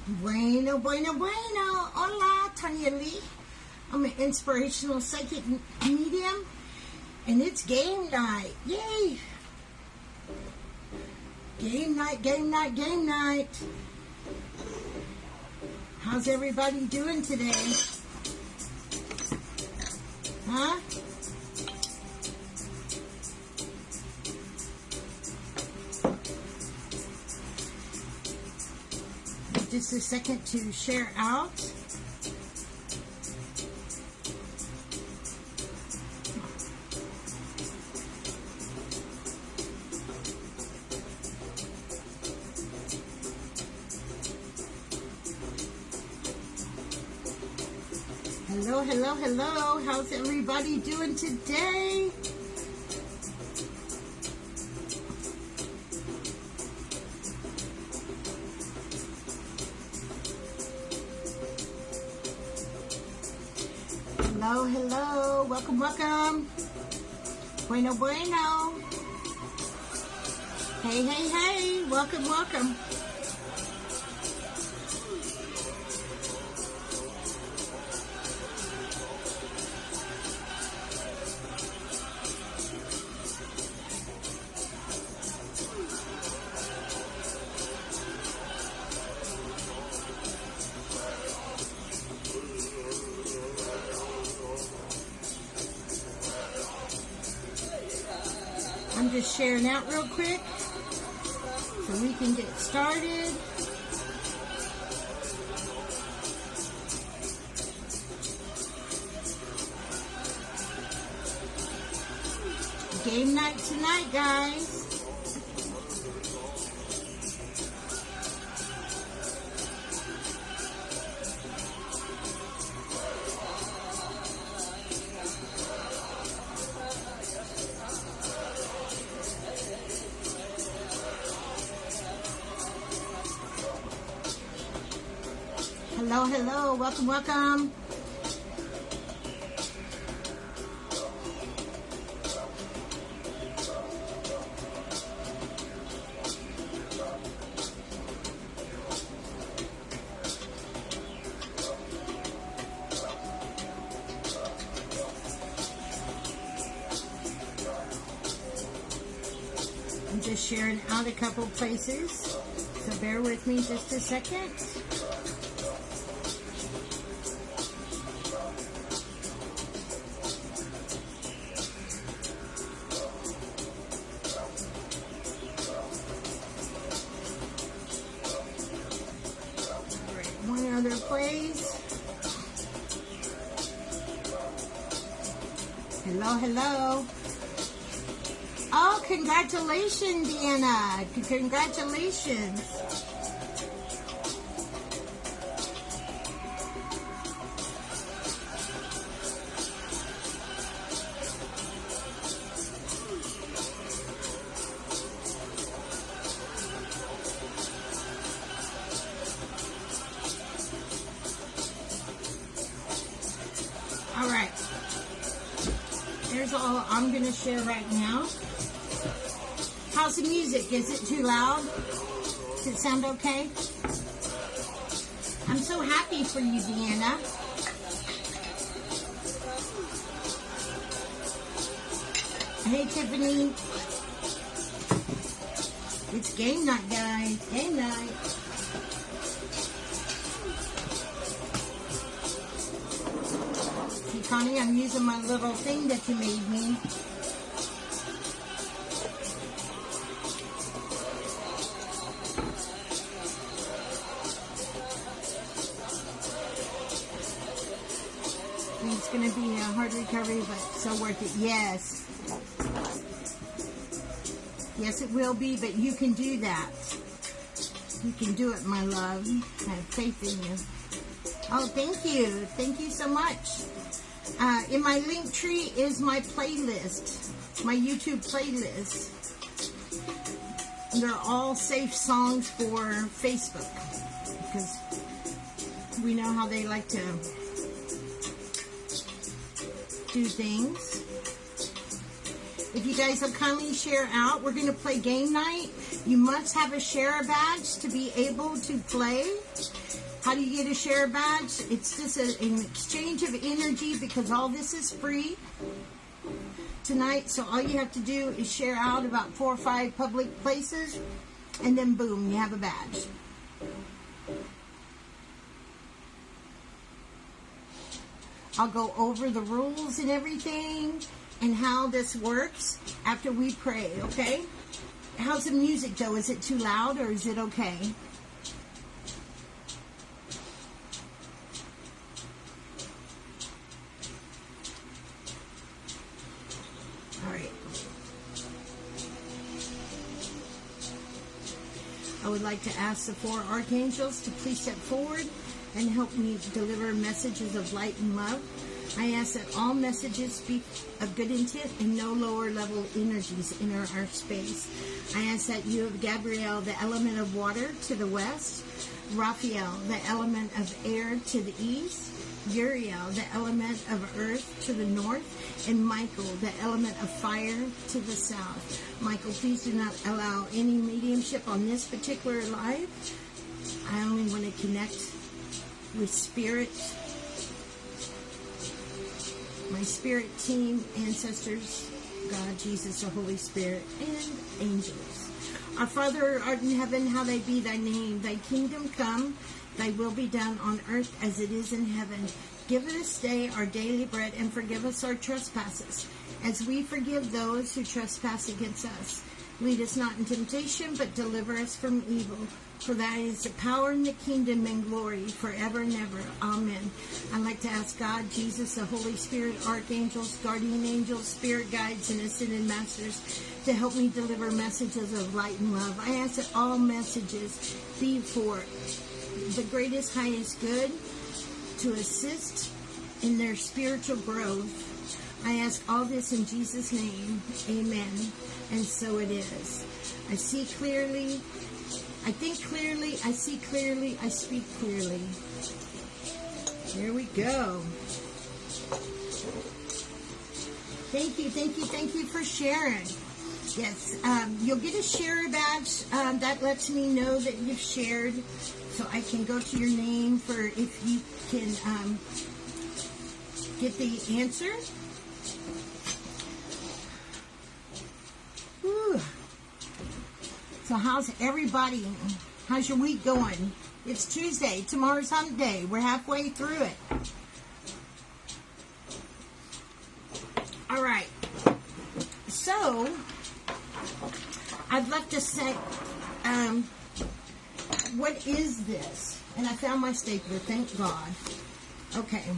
Bueno, bueno, bueno. Hola, Tanya Lee. I'm an inspirational psychic medium, and it's game night. Yay! Game night, game night, game night. How's everybody doing today? Huh? Just a second to share out. Hello, hello, hello. How's everybody doing today? Hello, hello. Welcome, welcome. Bueno, bueno. Hey, hey, hey. Welcome, welcome. I'm just sharing out real quick so we can get started. Game night tonight, guys. Hello, hello, welcome, welcome. I'm just sharing out a couple places, so bear with me just a second. One other place. Hello, hello. Oh, congratulations, Deanna. Congratulations. All right. Here's all I'm going to share right now. How's the music? Is it too loud? Does it sound okay? I'm so happy for you, Deanna. Hey, Tiffany. It's game night, guys. Game night. See, Connie, I'm using my little thing that you made me. It's going to be a hard recovery, but so worth it. Yes. Yes, it will be, but you can do that. You can do it, my love. I have faith in you. Oh, thank you. Thank you so much. In my link tree is my playlist, my YouTube playlist. They're all safe songs for Facebook, because we know how they like to do things. If you guys will kindly share out, we're going to play game night. You must have a share badge to be able to play. How do you get a share badge? It's just an exchange of energy, because all this is free tonight. So all you have to do is share out about 4 or 5 public places, and then boom, you have a badge. I'll go over the rules and everything and how this works after we pray, okay? How's the music, Joe? Is it too loud or is it okay? All right. I would like to ask the 4 archangels to please step forward and help me deliver messages of light and love. I ask that all messages speak of good intent and no lower level energies enter our space. I ask that you have Gabriel, the element of water, to the west, Raphael, the element of air, to the east, Uriel, the element of earth, to the north, and Michael, the element of fire, to the south. Michael, please do not allow any mediumship on this particular live. I only want to connect with spirit, my spirit team, ancestors, God, Jesus, the Holy Spirit, and angels. Our Father who art in heaven, hallowed be thy name. Thy kingdom come, thy will be done on earth as it is in heaven. Give us this day our daily bread, and forgive us our trespasses, as we forgive those who trespass against us. Lead us not in temptation, but deliver us from evil. For thine is the power and the kingdom and glory forever and ever. Amen. I'd like to ask God, Jesus, the Holy Spirit, archangels, guardian angels, spirit guides, and ascended masters to help me deliver messages of light and love. I ask that all messages be for the greatest, highest good, to assist in their spiritual growth. I ask all this in Jesus' name. Amen. And so it is. I see clearly. I think clearly, I see clearly, I speak clearly. Here we go. Thank you, thank you, thank you for sharing. Yes, you'll get a share badge. That lets me know that you've shared, so I can go to your name for if you can get the answer. Whew. So how's everybody? How's your week going? It's Tuesday. Tomorrow's hump day. We're halfway through it. All right. So, I'd love to say, what is this? And I found my stapler. Thank God. Okay.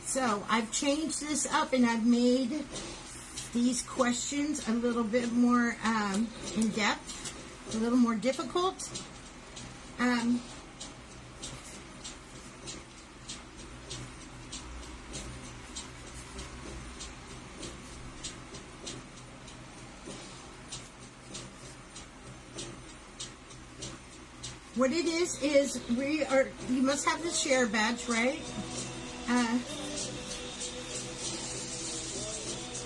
So I've changed this up and I've made these questions a little bit more in depth, a little more difficult. What it is you must have the share badge, right?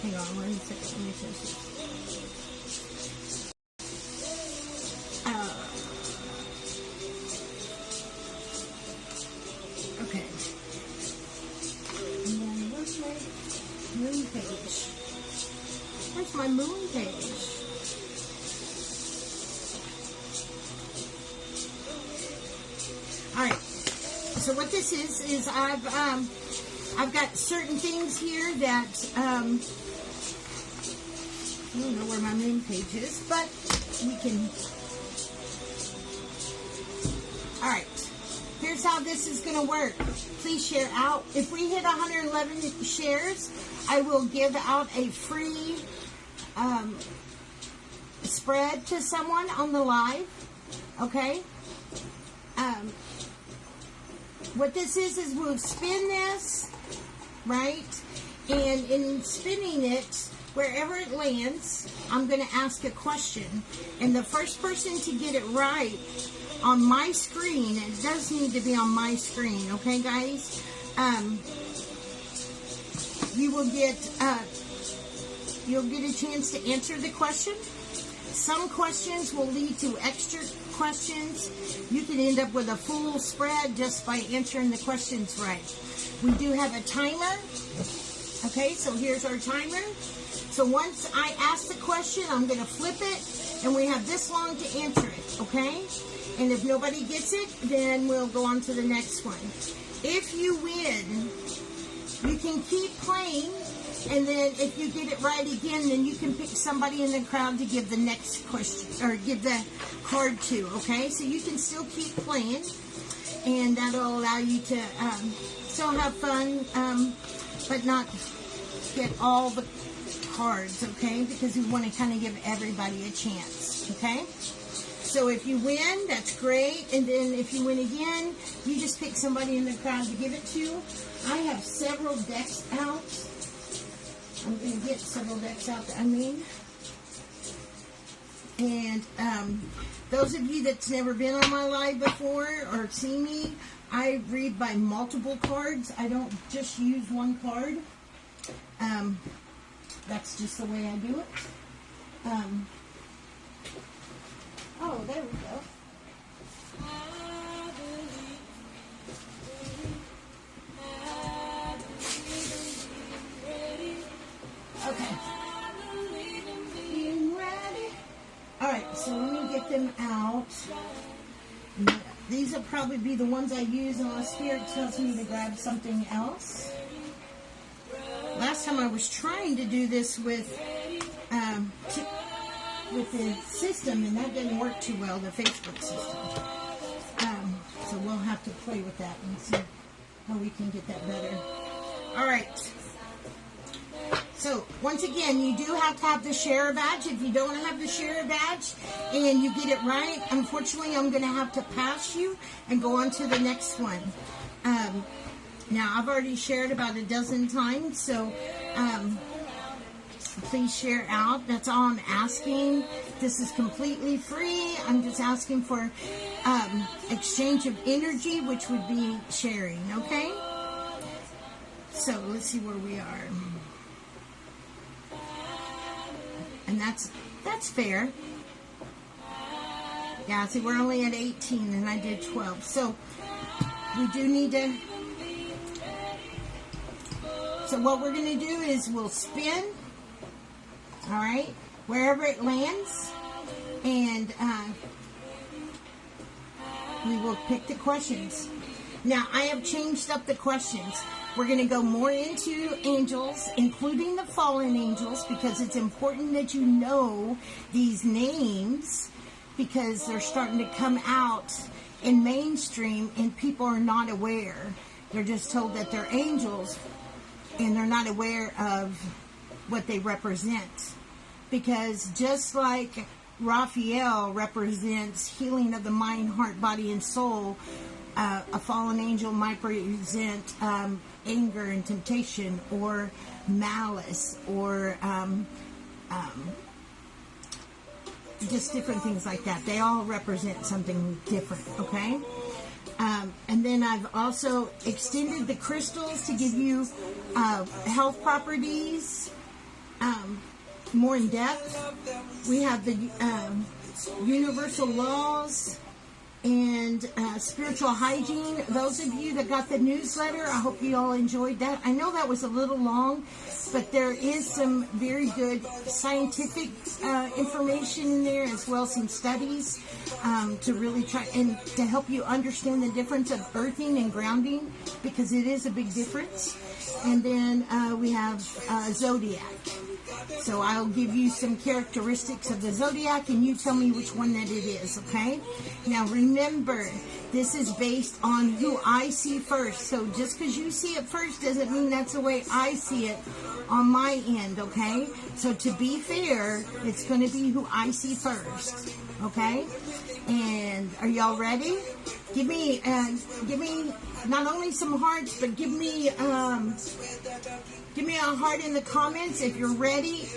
Hang on 1 second. Let me finish this. Okay. And then where's my moon page? Where's my moon page? All right. So what this is I've got certain things here that I don't know where my main page is, but we can. All right, here's how this is going to work. Please share out. If we hit 111 shares, I will give out a free spread to someone on the live. Okay. What this is we'll spin this, right? And in spinning it, wherever it lands, I'm going to ask a question. And the first person to get it right on my screen, it does need to be on my screen, okay, guys? you will get you'll get a chance to answer the question. Some questions will lead to extra questions. You can end up with a full spread just by answering the questions right. We do have a timer. Okay, so here's our timer. So once I ask the question, I'm going to flip it, and we have this long to answer it, okay? And if nobody gets it, then we'll go on to the next one. If you win, you can keep playing, and then if you get it right again, then you can pick somebody in the crowd to give the next question, or give the card to, okay? So you can still keep playing, and that'll allow you to still have fun, but not get all the cards, okay? Because we want to kind of give everybody a chance, okay? So if you win, that's great. And then if you win again, you just pick somebody in the crowd to give it to. I have several decks out. I'm going to get several decks out, and those of you that's never been on my live before or seen me, I read by multiple cards. I don't just use one card. That's just the way I do it. Oh, there we go. Okay. Being ready. Alright, so let me get them out. These will probably be the ones I use unless Spirit tells me to grab something else. Last time I was trying to do this with the system, and that didn't work too well, the Facebook system. So we'll have to play with that and see how we can get that better. Alright. So, once again, you do have to have the share badge. If you don't have the share badge and you get it right, unfortunately, I'm going to have to pass you and go on to the next one. Now, I've already shared about a dozen times, so please share out. That's all I'm asking. This is completely free. I'm just asking for exchange of energy, which would be sharing, okay? So, let's see where we are. And that's fair. Yeah, see, we're only at 18, and I did 12. So, we do need to... So what we're going to do is we'll spin, all right, wherever it lands, and we will pick the questions. Now, I have changed up the questions. We're going to go more into angels, including the fallen angels, because it's important that you know these names, because they're starting to come out in mainstream, and people are not aware. They're just told that they're angels, and they're not aware of what they represent. Because just like Raphael represents healing of the mind, heart, body, and soul, a fallen angel might represent anger and temptation, or malice, or just different things like that. They all represent something different, okay? And then I've also extended the crystals to give you health properties more in depth. We have the universal laws and spiritual hygiene. Those of you that got the newsletter, I hope you all enjoyed that. I know that was a little long, but there is some very good scientific information in there, as well as some studies to really try and to help you understand the difference of earthing and grounding, because it is a big difference. And then we have zodiac. So I'll give you some characteristics of the zodiac, and you tell me which one that it is, okay? Now remember, this is based on who I see first. So just because you see it first doesn't mean that's the way I see it on my end, okay? So to be fair, it's going to be who I see first, okay? And are y'all ready? Give me not only some hearts, but give me a heart in the comments if you're ready.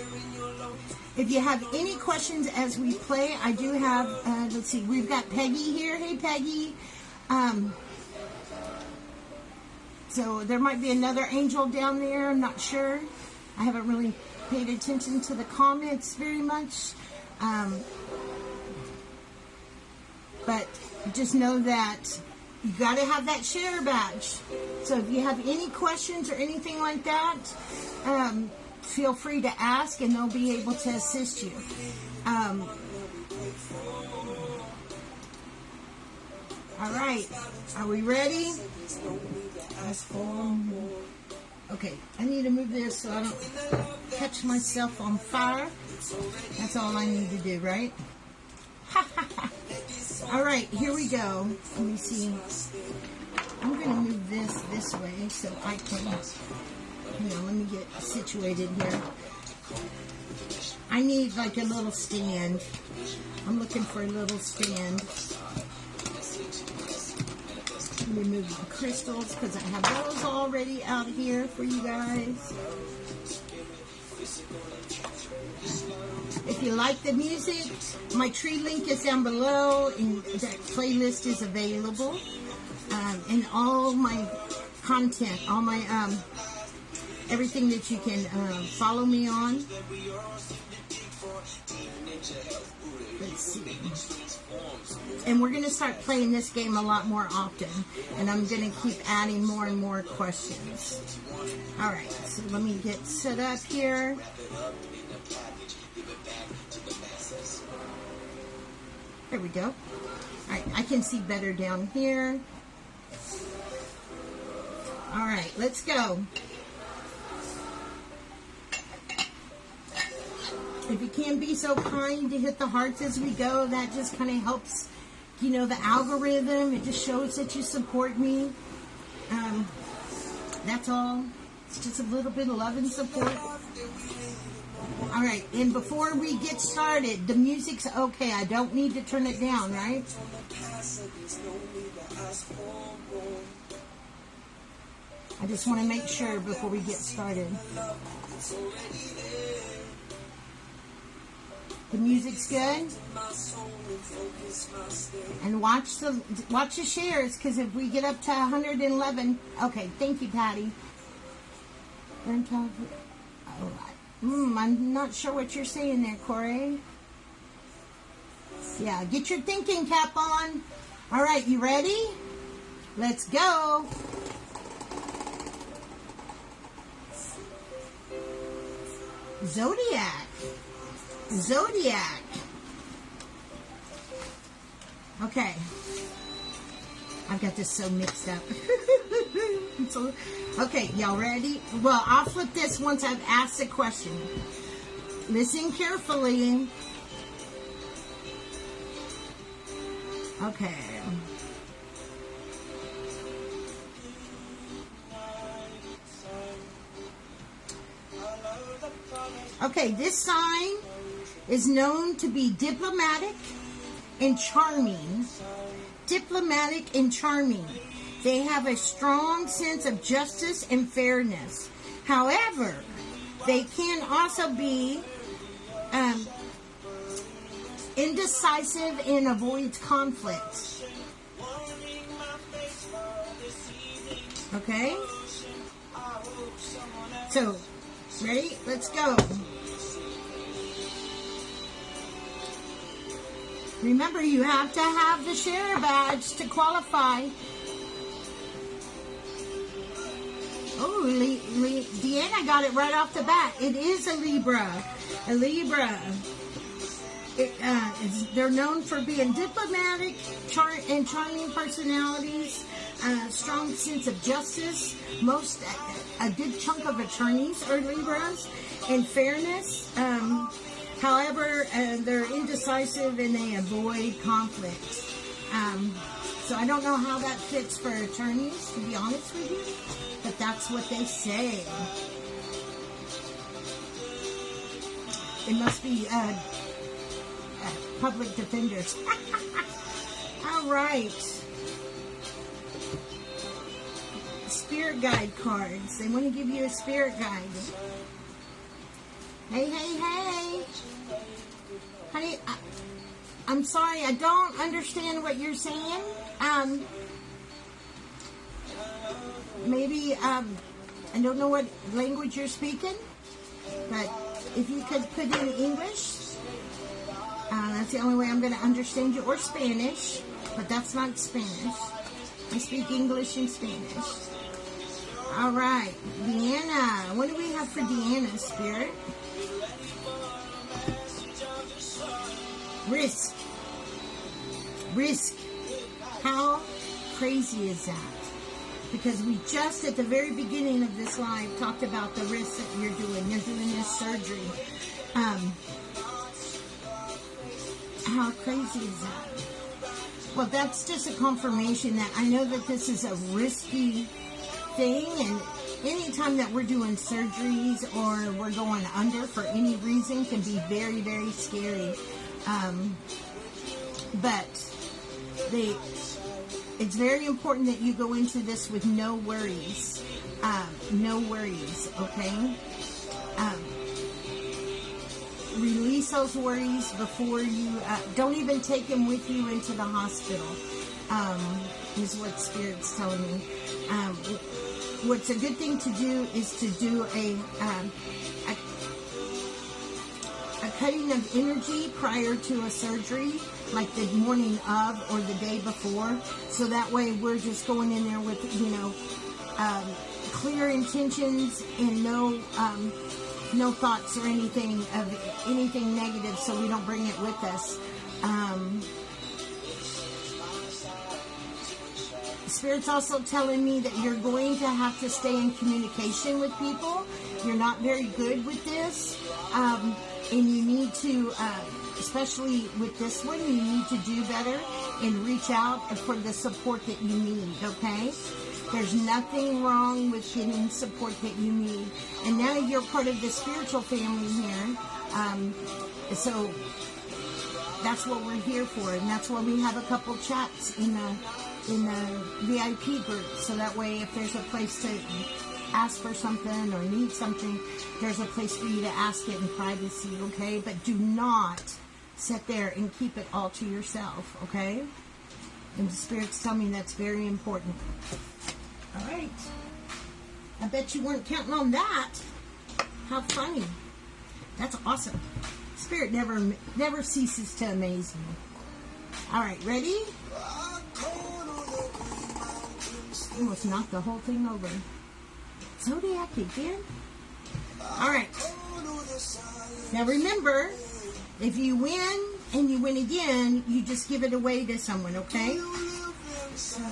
If you have any questions as we play, I do have, let's see, we've got Peggy here. Hey, Peggy. So there might be another angel down there. I'm not sure. I haven't really paid attention to the comments very much. But just know that you got to have that share badge. So if you have any questions or anything like that, feel free to ask and they'll be able to assist you. All right, are we ready? Okay, I need to move this so I don't catch myself on fire. That's all I need to do, right? All right, here we go. Let me see. I'm going to move this way so I can, let me get situated here. I need like a little stand. I'm looking for a little stand. Let me move the crystals because I have those already out here for you guys. If you like the music, my tree link is down below and that playlist is available. And all my content, all my everything that you can follow me on. Let's see. And we're going to start playing this game a lot more often. And I'm going to keep adding more and more questions. Alright, so let me get set up here. There we go. Alright, I can see better down here. Alright, let's go. If you can be so kind to hit the hearts as we go, that just kind of helps, the algorithm. It just shows that you support me. That's all. It's just a little bit of love and support. All right, and before we get started, the music's okay. I don't need to turn it down, right? I just want to make sure before we get started. The music's good. And watch the shares, because if we get up to 111, okay, thank you, Patty. I'm not sure what you're saying there, Corey. Yeah, get your thinking cap on. All right, you ready? Let's go. Zodiac. Okay. I've got this so mixed up. Okay, y'all ready? Well, I'll flip this once I've asked a question. Listen carefully. Okay. Okay, this sign is known to be diplomatic and charming. Diplomatic and charming. They have a strong sense of justice and fairness. However, they can also be indecisive and avoid conflict. Okay? So, ready? Let's go. Remember, you have to have the share badge to qualify. Oh, Deanna got it right off the bat. It is a Libra. A Libra. They're known for being diplomatic and charming personalities, strong sense of justice. A good chunk of attorneys are Libras, and fairness. However, they're indecisive and they avoid conflict. So I don't know how that fits for attorneys, to be honest with you, but that's what they say. It must be public defenders. All right. Spirit guide cards. They want to give you a spirit guide. Hey, hey, hey. Honey, I'm sorry, I don't understand what you're saying. maybe, I don't know what language you're speaking, but if you could put in English, that's the only way I'm going to understand you, or Spanish, but that's not Spanish. I speak English and Spanish. All right, Deanna. What do we have for Deanna, Spirit? Risk. Risk. How crazy is that? Because we just at the very beginning of this live talked about the risks that you're doing. You're doing this surgery. How crazy is that? Well, that's just a confirmation that I know that this is a risky thing, and anytime that we're doing surgeries or we're going under for any reason can be very, very scary. But it's very important that you go into this with no worries. No worries, okay? Release those worries before you, don't even take them with you into the hospital, is what Spirit's telling me. What's a good thing to do is to do a cutting of energy prior to a surgery, like the morning of or the day before, so that way we're just going in there with, clear intentions and no thoughts or anything negative, so we don't bring it with us. Spirit's also telling me that you're going to have to stay in communication with people. You're not very good with this, and you need to, especially with this one, you need to do better and reach out for the support that you need, okay? There's nothing wrong with getting support that you need. And now you're part of the spiritual family here. So that's what we're here for. And that's why we have a couple chats in the VIP group. So that way if there's a place to ask for something or need something, there's a place for you to ask it in privacy, okay? But do not sit there and keep it all to yourself, okay? And the Spirit's telling me that's very important. All right. I bet you weren't counting on that. How funny. That's awesome. Spirit never ceases to amaze me. All right, ready? Almost knocked the whole thing over. Zodiac again? All right. Now remember, if you win and you win again, you just give it away to someone, okay? So,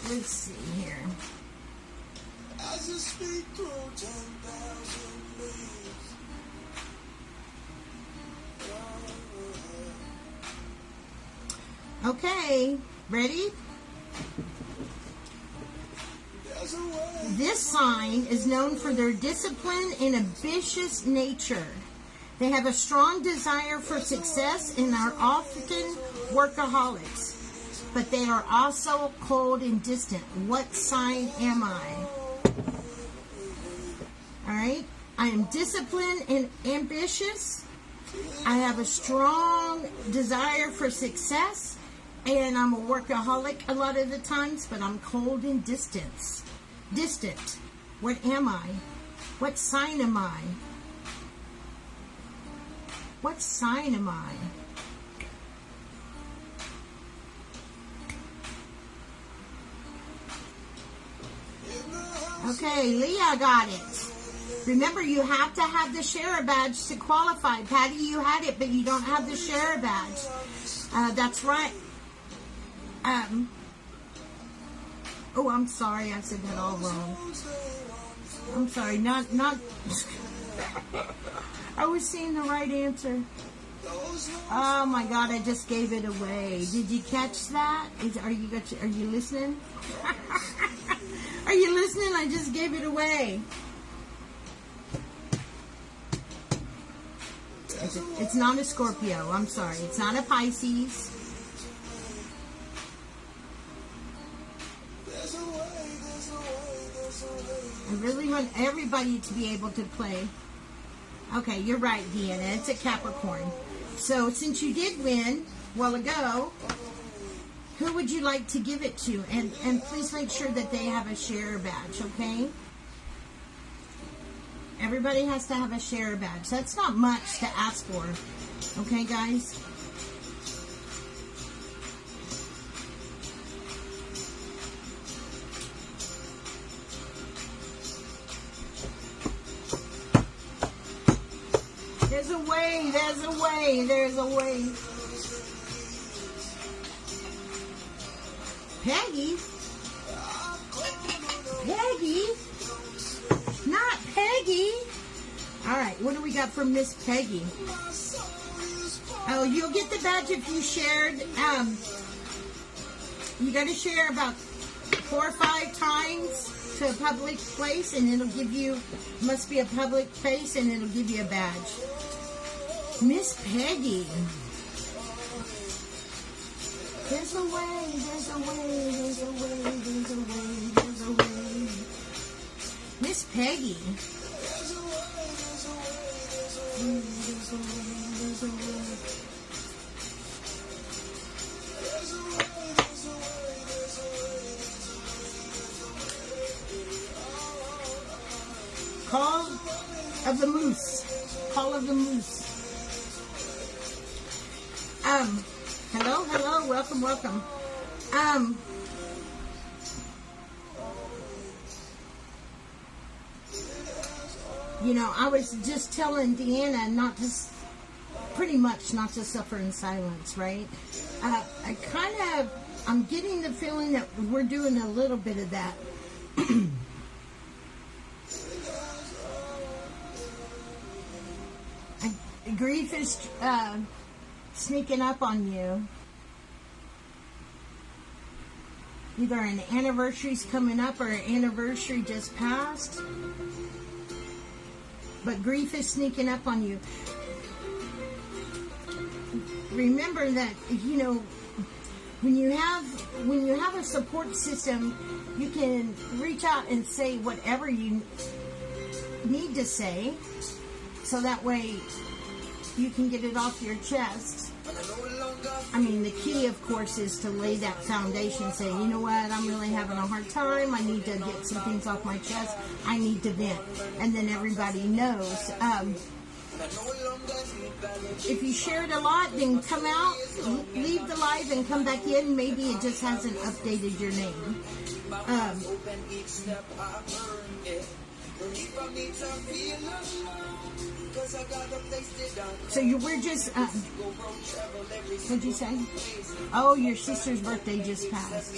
let's see here. Okay, ready? This sign is known for their discipline and ambitious nature. They have a strong desire for success and are often workaholics. But they are also cold and distant. What sign am I? All right. I am disciplined and ambitious. I have a strong desire for success. And I'm a workaholic a lot of the times, but I'm cold and distant. What am I? What sign am I? What sign am I? Okay, Leah got it. Remember, you have to have the share badge to qualify. Patty, you had it, but you don't have the share badge. That's right. Oh, I'm sorry. I said that all wrong. I'm sorry. Not. I was seeing the right answer. Oh my God! I just gave it away. Did you catch that? Are you listening? Are you listening? I just gave it away. It's not a Scorpio. I'm sorry. It's not a Pisces. I really want everybody to be able to play. Okay, you're right, Deanna. It's a Capricorn. So since you did win a while ago, Who would you like to give it to? And please make sure that they have a share badge, okay? Everybody has to have a share badge. That's not much to ask for, okay, guys? There's a way, there's a way, there's a way. Peggy? Peggy? Not Peggy. All right, what do we got from Miss Peggy? Oh, you'll get the badge if you shared. You got to share about 4 or 5 times to a public place, and it'll give you, must be a public place, and it'll give you a badge. Miss Peggy. There's a way, there's a way, there's a way, there's a way, there's a way. Miss Peggy. There's a way, there's a way, there's a way, there's a way. There's a way, there's a way, there's a way. Call of the Moose. Call of the Moose. Hello, hello, welcome, welcome. You know, I was just telling Deanna not to, pretty much not to suffer in silence, right? I'm getting the feeling that we're doing a little bit of that. Grief is sneaking up on you. Either an anniversary's coming up or an anniversary just passed. But grief is sneaking up on you. Remember that, you know, when you have a support system, you can reach out and say whatever you need to say, so that way you can get it off your chest. I mean, the key, of course, is to lay that foundation, say, you know what, I'm really having a hard time, I need to get some things off my chest, I need to vent, and then everybody knows. If you shared a lot, then come out, leave the live, and come back in. Maybe it just hasn't updated your name. So we're just, what'd you say? Oh, your sister's birthday just passed.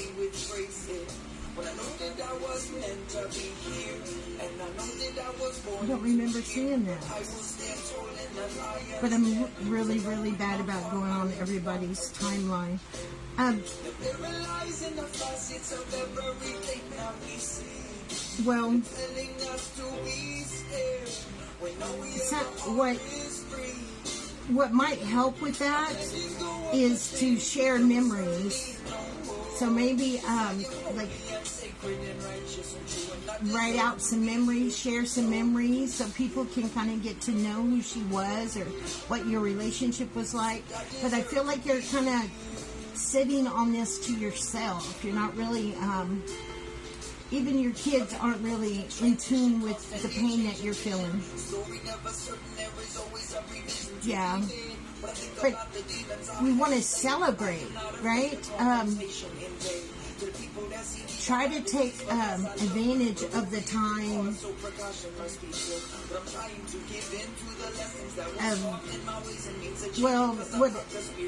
I don't remember seeing that. But I'm really, really bad about going on everybody's timeline. Well, what might help with that is to share memories. So maybe like write out some memories, share some memories, so people can kind of get to know who she was or what your relationship was like. But I feel like you're kind of sitting on this to yourself. You're not really, even your kids aren't really in tune with the pain that you're feeling. Yeah. But we want to celebrate, right? Try to take advantage of the time.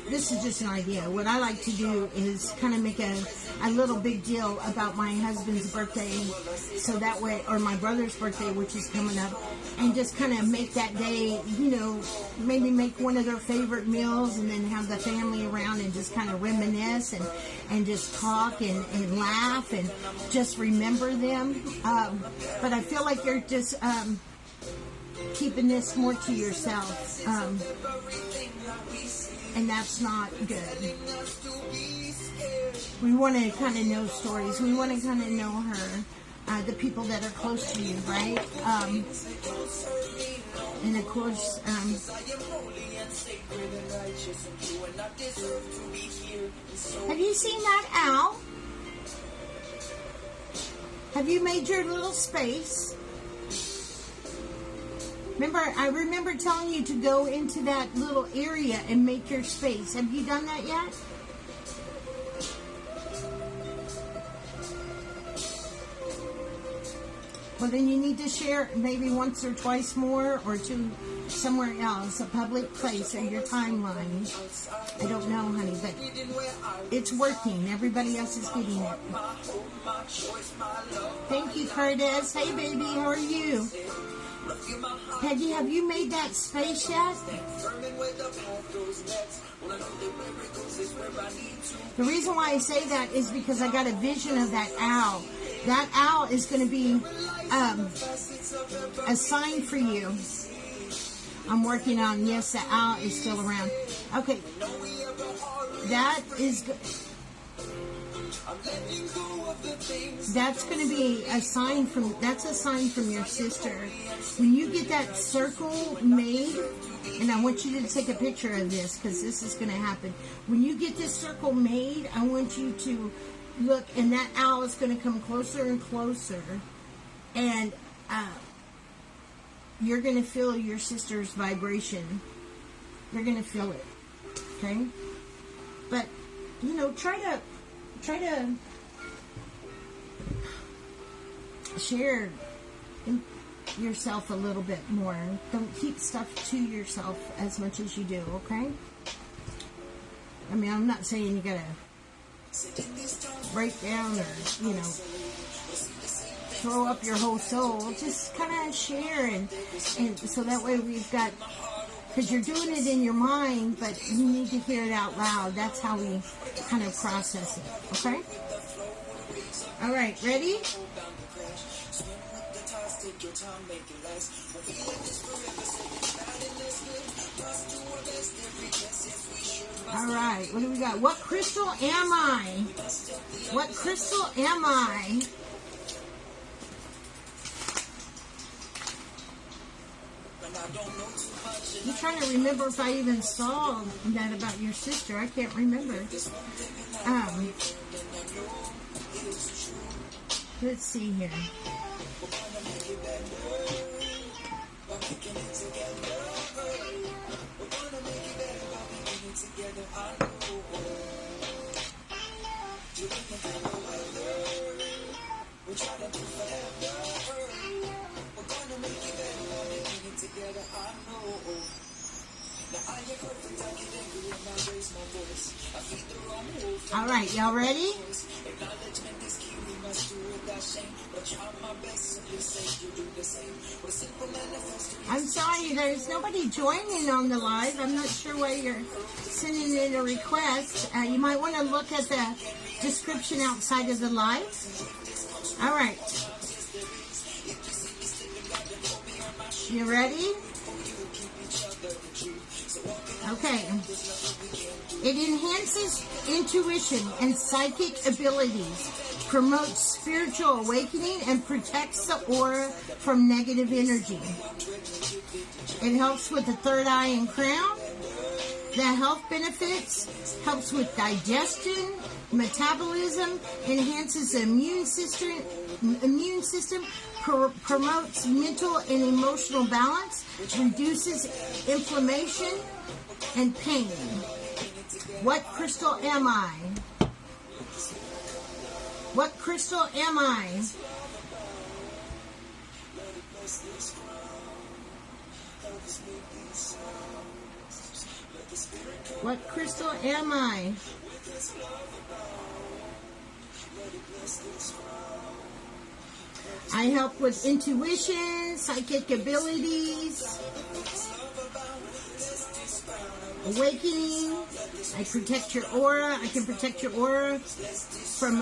This is just an idea. What I like to do is kind of make a little big deal about my husband's birthday, so that way, or my brother's birthday, which is coming up, and just kind of make that day, you know, maybe make one of their favorite meals, and then have the family around and just kind of reminisce and just talk and laugh and just remember them. But I feel like you're just keeping this more to yourself, and that's not good. We want to kind of know stories. We want to kind of know her, the people that are close to you, right? And of course, Have you seen that owl? Have you made your little space? I remember telling you to go into that little area and make your space. Have you done that yet? Well, then you need to share it maybe once or twice more, or to somewhere else, a public place, or your timeline. I don't know, honey, but it's working. Everybody else is getting it. Thank you, Curtis. Hey, baby, how are you? Peggy, have you made that space yet? The reason why I say that is because I got a vision of that owl. That owl is going to be a sign for you. I'm working on, yes, the owl is still around. Okay, that is good. That's going to be a sign from, that's a sign from your sister. When you get that circle made, and I want you to take a picture of this because this is going to happen. When you get this circle made, I want you to look, and that owl is going to come closer and closer, and you're going to feel your sister's vibration. You're going to feel it, okay? But, you know, try to share yourself a little bit more. Don't keep stuff to yourself as much as you do, okay? I mean, I'm not saying you gotta break down or, you know, throw up your whole soul. Just kind of share, and so that way we've got, because you're doing it in your mind, but you need to hear it out loud. That's how we kind of process it, okay? All right, ready? All right, what do we got? What crystal am I? What crystal am I? I'm trying to remember if I even saw that about your sister. I can't remember. Let's see here. All right, y'all ready? I'm sorry, there's nobody joining on the live. I'm not sure why you're sending in a request. You might want to look at the description outside of the live. All right. You ready? Okay. It enhances intuition and psychic abilities, promotes spiritual awakening, and protects the aura from negative energy. It helps with the third eye and crown. The health benefits helps with digestion, metabolism, enhances the immune system, promotes mental and emotional balance, reduces inflammation and pain. What crystal am I? What crystal am I? What crystal am I? I help with intuition, psychic abilities, awakening. I protect your aura. I can protect your aura from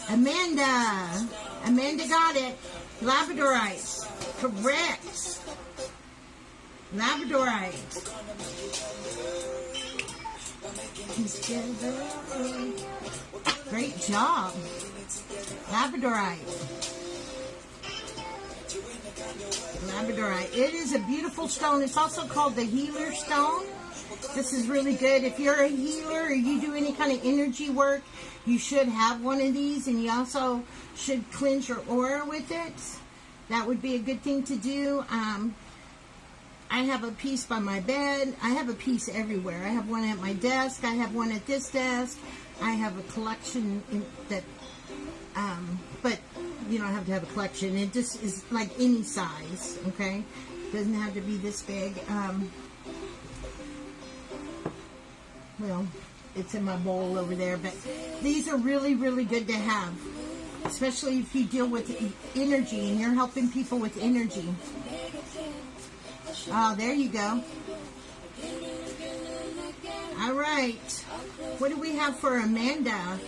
Amanda got it. Labradorite. Correct. Labradorite. Great job. Labradorite. labradorite. It is a beautiful stone. It's also called the healer stone. This is really good. If you're a healer or you do any kind of energy work, you should have one of these, and you also should cleanse your aura with it. That would be a good thing to do. I have a piece by my bed. I have a piece everywhere. I have one at my desk. I have one at this desk. I have a collection but you don't have to have a collection. It just is like any size, okay? Doesn't have to be this big. Well, it's in my bowl over there, but these are really, really good to have, especially if you deal with energy and you're helping people with energy. Oh, there you go. All right. What do we have for Amanda?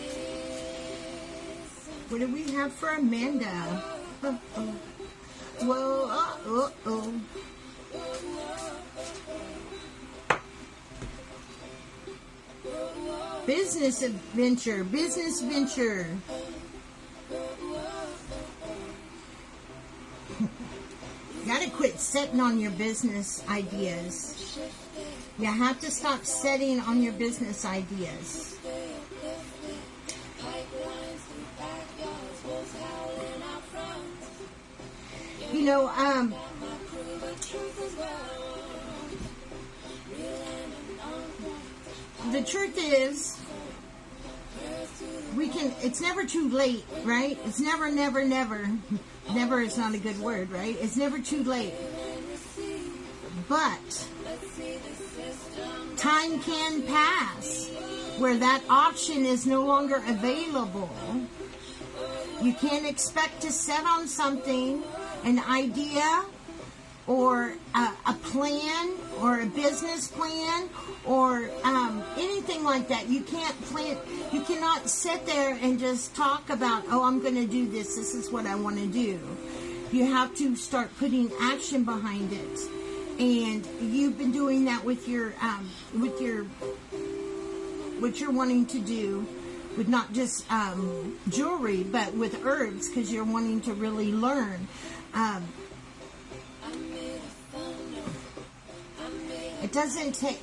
What do we have for Amanda? Uh-oh. Whoa, uh-oh. Business adventure, business venture. You gotta quit setting on your business ideas. You have to stop setting on your business ideas. You know, the truth is, it's never too late, right? It's never is not a good word, right? It's never too late. But time can pass where that option is no longer available. You can't expect to set on something, an idea, or a plan, or a business plan, or anything like that. You can't plan. You cannot sit there and just talk about, oh, I'm going to do this. This is what I want to do. You have to start putting action behind it. And you've been doing that with your what you're wanting to do, with not just jewelry, but with herbs, because you're wanting to really learn. It doesn't take,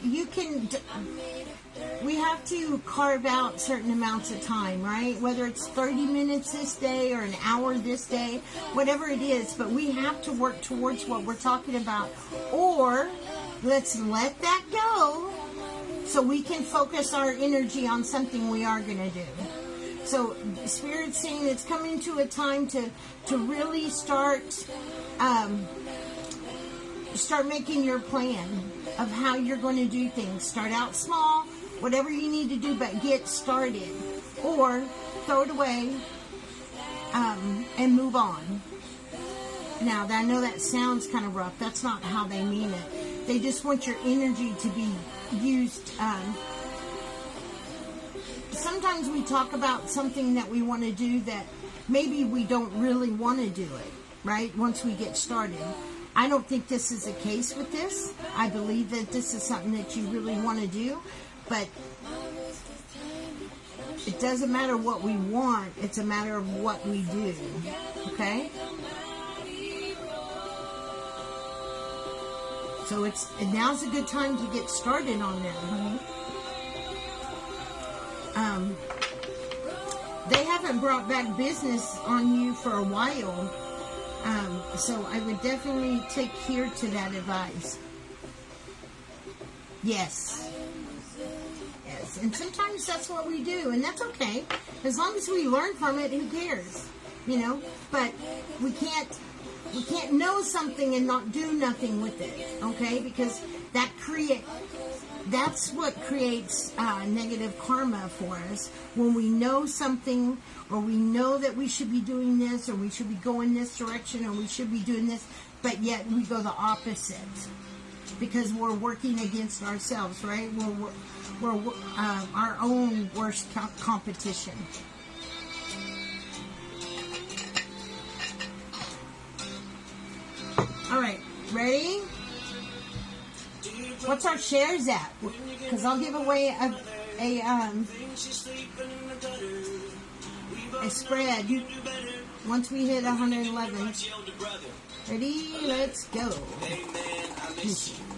we have to carve out certain amounts of time, right? Whether it's 30 minutes this day or an hour this day, whatever it is, but we have to work towards what we're talking about. Or let's let that go so we can focus our energy on something we are going to do. So Spirit's saying it's coming to a time to really start making your plan of how you're going to do things. Start out small, whatever you need to do, but get started. Or throw it away and move on. Now, I know that sounds kind of rough. That's not how they mean it. They just want your energy to be used. Sometimes we talk about something that we want to do that maybe we don't really want to do it, right? Once we get started. I don't think this is the case with this. I believe that this is something that you really want to do, but it doesn't matter what we want. It's a matter of what we do, okay? So now's a good time to get started on that, honey. They haven't brought back business on you for a while. So I would definitely take heed to that advice. Yes. Yes. And sometimes that's what we do, and that's okay. As long as we learn from it, who cares? You know? But we can't know something and not do nothing with it, okay? Because that's what creates negative karma for us. When we know something, or we know that we should be doing this, or we should be going this direction, or we should be doing this, but yet we go the opposite. Because we're working against ourselves, right? We're our own worst competition. All right, ready? What's our shares at? Because I'll give away a spread once we hit 111. Ready? Let's go.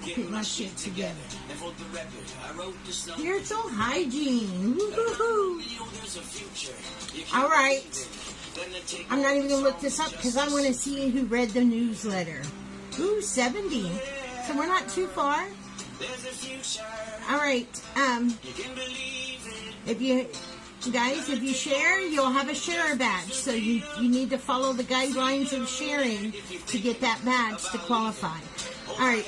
Get my shit together. Spiritual hygiene. Woo-hoo-hoo. All right. I'm not even going to look this up because I want to see who read the newsletter. Ooh, 70. So we're not too far. All right. If you share, you'll have a share badge. So you need to follow the guidelines of sharing to get that badge to qualify. All right.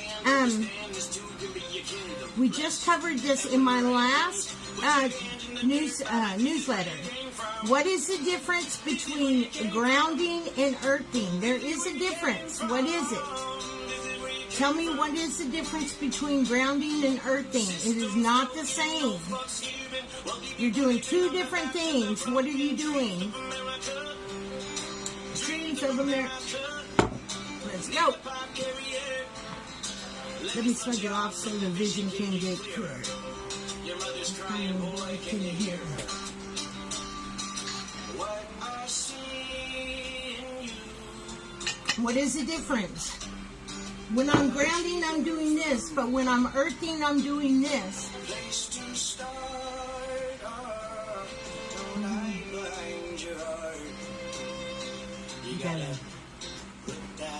We just covered this in my last newsletter. What is the difference between grounding and earthing? There is a difference. What is it? Tell me what is the difference between grounding and earthing. It is not the same. You're doing two different things. What are you doing? Streams of America. Let's go. Let me smudge it off so the vision can get clear. Can you hear? What is the difference? When I'm grounding, I'm doing this, but when I'm earthing, I'm doing this.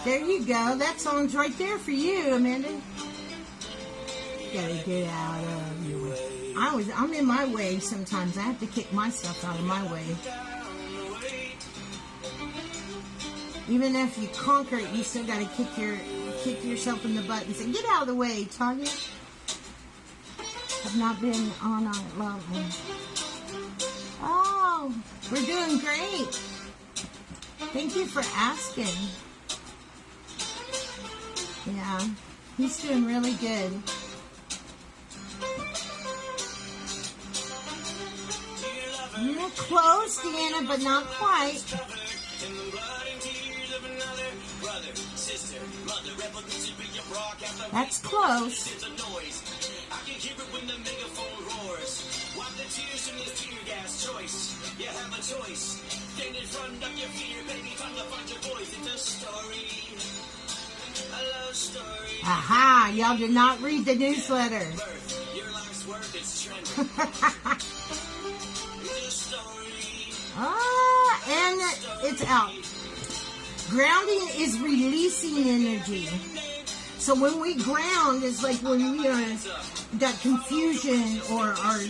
There you go. That song's right there for you, Amanda. Gotta get out of your way. I'm in my way sometimes. I have to kick myself out of my way. Even if you conquer it, you still gotta kick yourself in the butt and say, "Get out of the way, Tanya." I've not been on it lately. Oh, we're doing great. Thank you for asking. Yeah, he's doing really good. You're close, Deanna, but not quite. That's close. Aha! Y'all did not read the newsletter. And it's out. Grounding is releasing energy. So when we ground, it's like when we are got confusion or our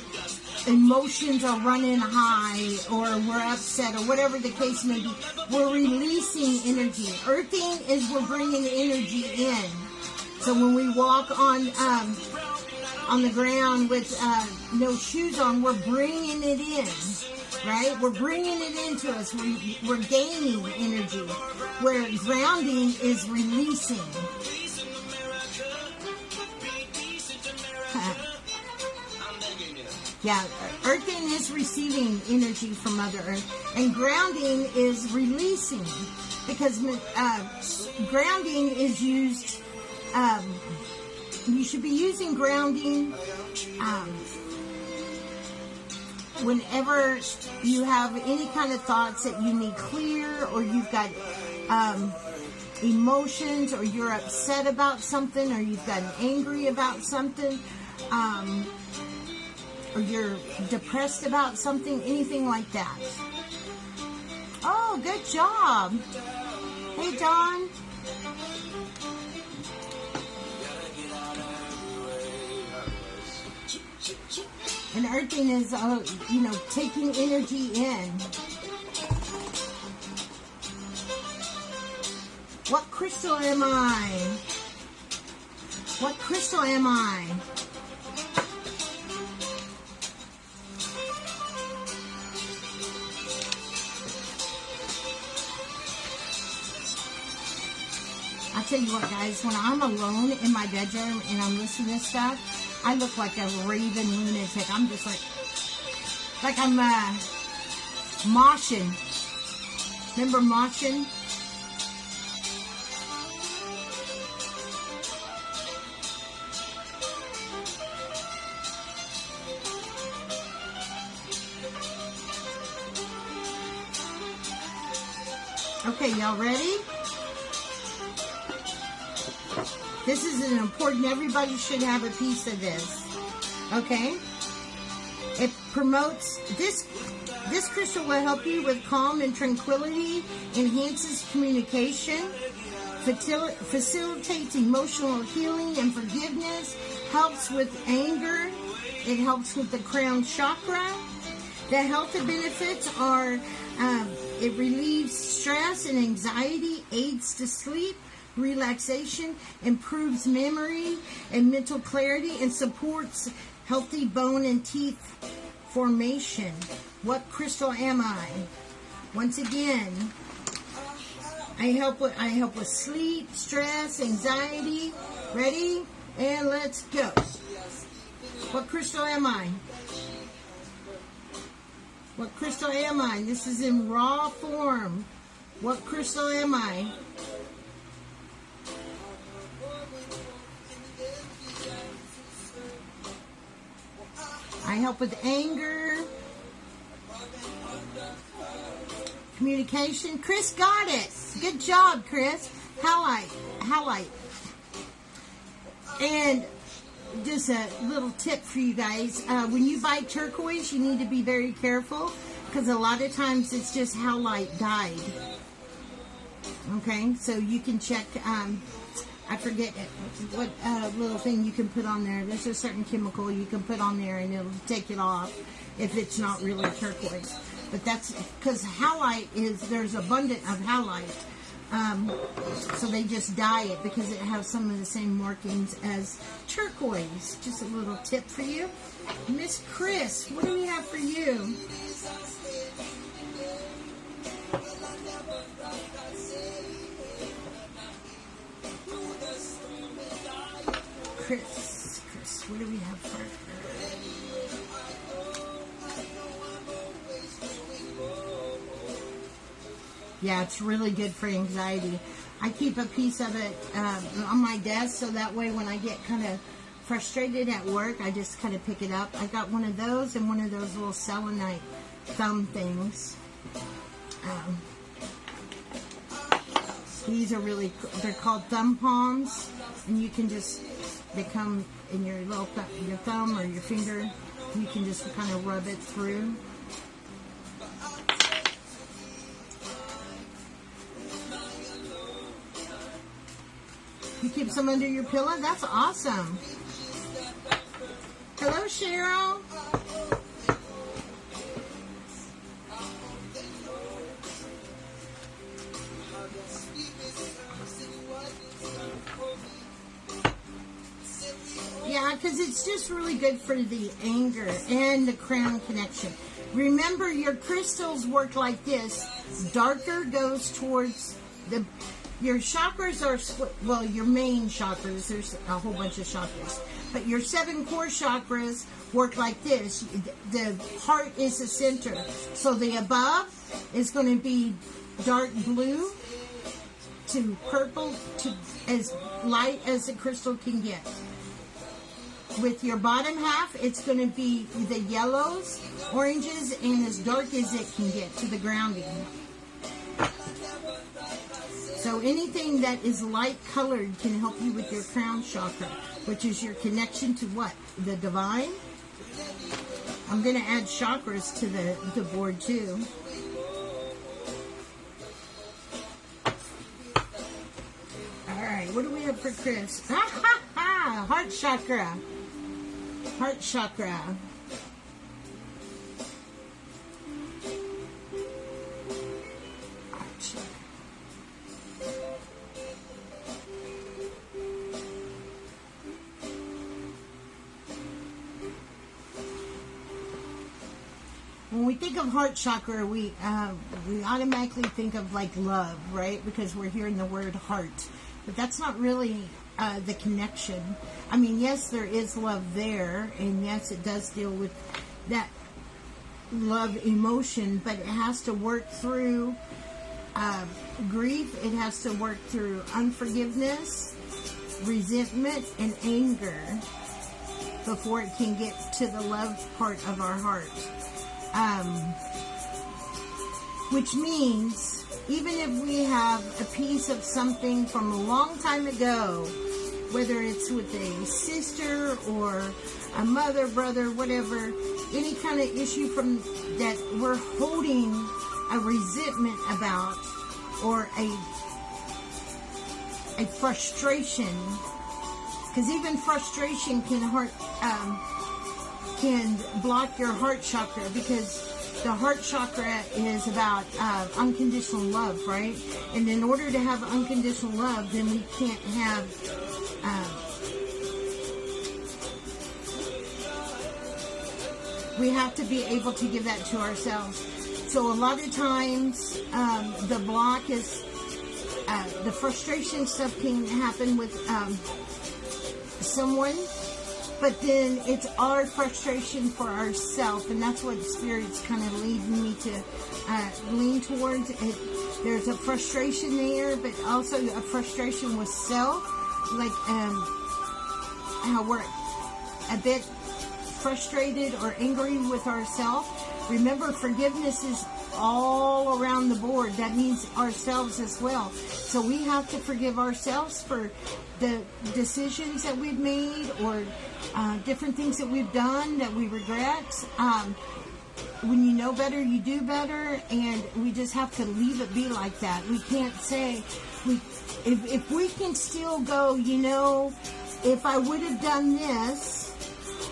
emotions are running high or we're upset or whatever the case may be. We're releasing energy. Earthing is we're bringing energy in. So when we walk on the ground with no shoes on, we're bringing it in. Right? We're bringing it into us. We're gaining energy. Where grounding is releasing. Yeah, earthing is receiving energy from Mother Earth. And grounding is releasing. Because grounding is used... you should be using grounding... whenever you have any kind of thoughts that you need clear, or you've got emotions, or you're upset about something, or you've gotten angry about something, or you're depressed about something, anything like that. Oh, good job. Hey, Don. And earthing is, taking energy in. What crystal am I? What crystal am I? I'll tell you what, guys, when I'm alone in my bedroom and I'm listening to stuff, I look like a raving lunatic. I'm just like I'm moshing. Remember moshing? Okay, y'all ready? This is an important, everybody should have a piece of this. Okay? It promotes, this crystal will help you with calm and tranquility, enhances communication, facilitates emotional healing and forgiveness, helps with anger, it helps with the crown chakra. The health benefits are, it relieves stress and anxiety, aids to sleep, relaxation, improves memory and mental clarity, and supports healthy bone and teeth formation. What crystal am I? Once again, I help with sleep, stress, anxiety. Ready? And let's go. What crystal am I? What crystal am I? This is in raw form. What crystal am I? I help with anger, communication. Chris got it. Good job, Chris. Halite. And just a little tip for you guys. When you buy turquoise, you need to be very careful because a lot of times it's just halite dyed. Okay, so you can check. I forget what little thing you can put on there. There's a certain chemical you can put on there and it'll take it off if it's not really turquoise. But that's because halite there's abundant of halite. So they just dye it because it has some of the same markings as turquoise. Just a little tip for you. Miss Chris, what do we have for you? Chris, what do we have for her? Yeah, it's really good for anxiety. I keep a piece of it on my desk so that way when I get kind of frustrated at work, I just kind of pick it up. I got one of those and one of those little selenite thumb things. These are really, they're called thumb palms, and you can just, they come in your little your thumb or your finger. You can just kind of rub it through. You keep some under your pillow? That's awesome. Hello, Cheryl. Yeah, because it's just really good for the anger and the crown connection. Remember, your crystals work like this. Darker goes towards the... Your chakras are split, well, your main chakras, there's a whole bunch of chakras, but your 7 core chakras work like this. The heart is the center. So the above is going to be dark blue to purple to as light as the crystal can get. With your bottom half, it's going to be the yellows, oranges, and as dark as it can get to the grounding. So anything that is light colored can help you with your crown chakra, which is your connection to what? The divine. I'm going to add chakras to the board too. All right, what do we have for Chris? Ha ha ha! Heart chakra. Heart chakra. When we think of heart chakra, we automatically think of like love, right? Because we're hearing the word heart. But that's not really the connection. I mean, yes, there is love there. And yes, it does deal with that love emotion. But it has to work through grief. It has to work through unforgiveness, resentment, and anger before it can get to the love part of our heart. Which means even if we have a piece of something from a long time ago whether it's with a sister or a mother, brother, whatever, any kind of issue from that we're holding a resentment about, or a frustration, because even frustration can block your heart chakra, because the heart chakra is about unconditional love, right? And in order to have unconditional love, then we can't have we have to be able to give that to ourselves. So a lot of times the block is the frustration stuff can happen with someone, but then it's our frustration for ourselves, and that's what Spirit's kind of leading me to lean towards. There's a frustration there, but also a frustration with self, like how we're a bit frustrated or angry with ourselves. Remember, forgiveness is all around the board. That means ourselves as well. So we have to forgive ourselves for the decisions that we've made, or different things that we've done that we regret. When you know better, you do better, and we just have to leave it be like that. We can't say, if we can still go, if I would have done this,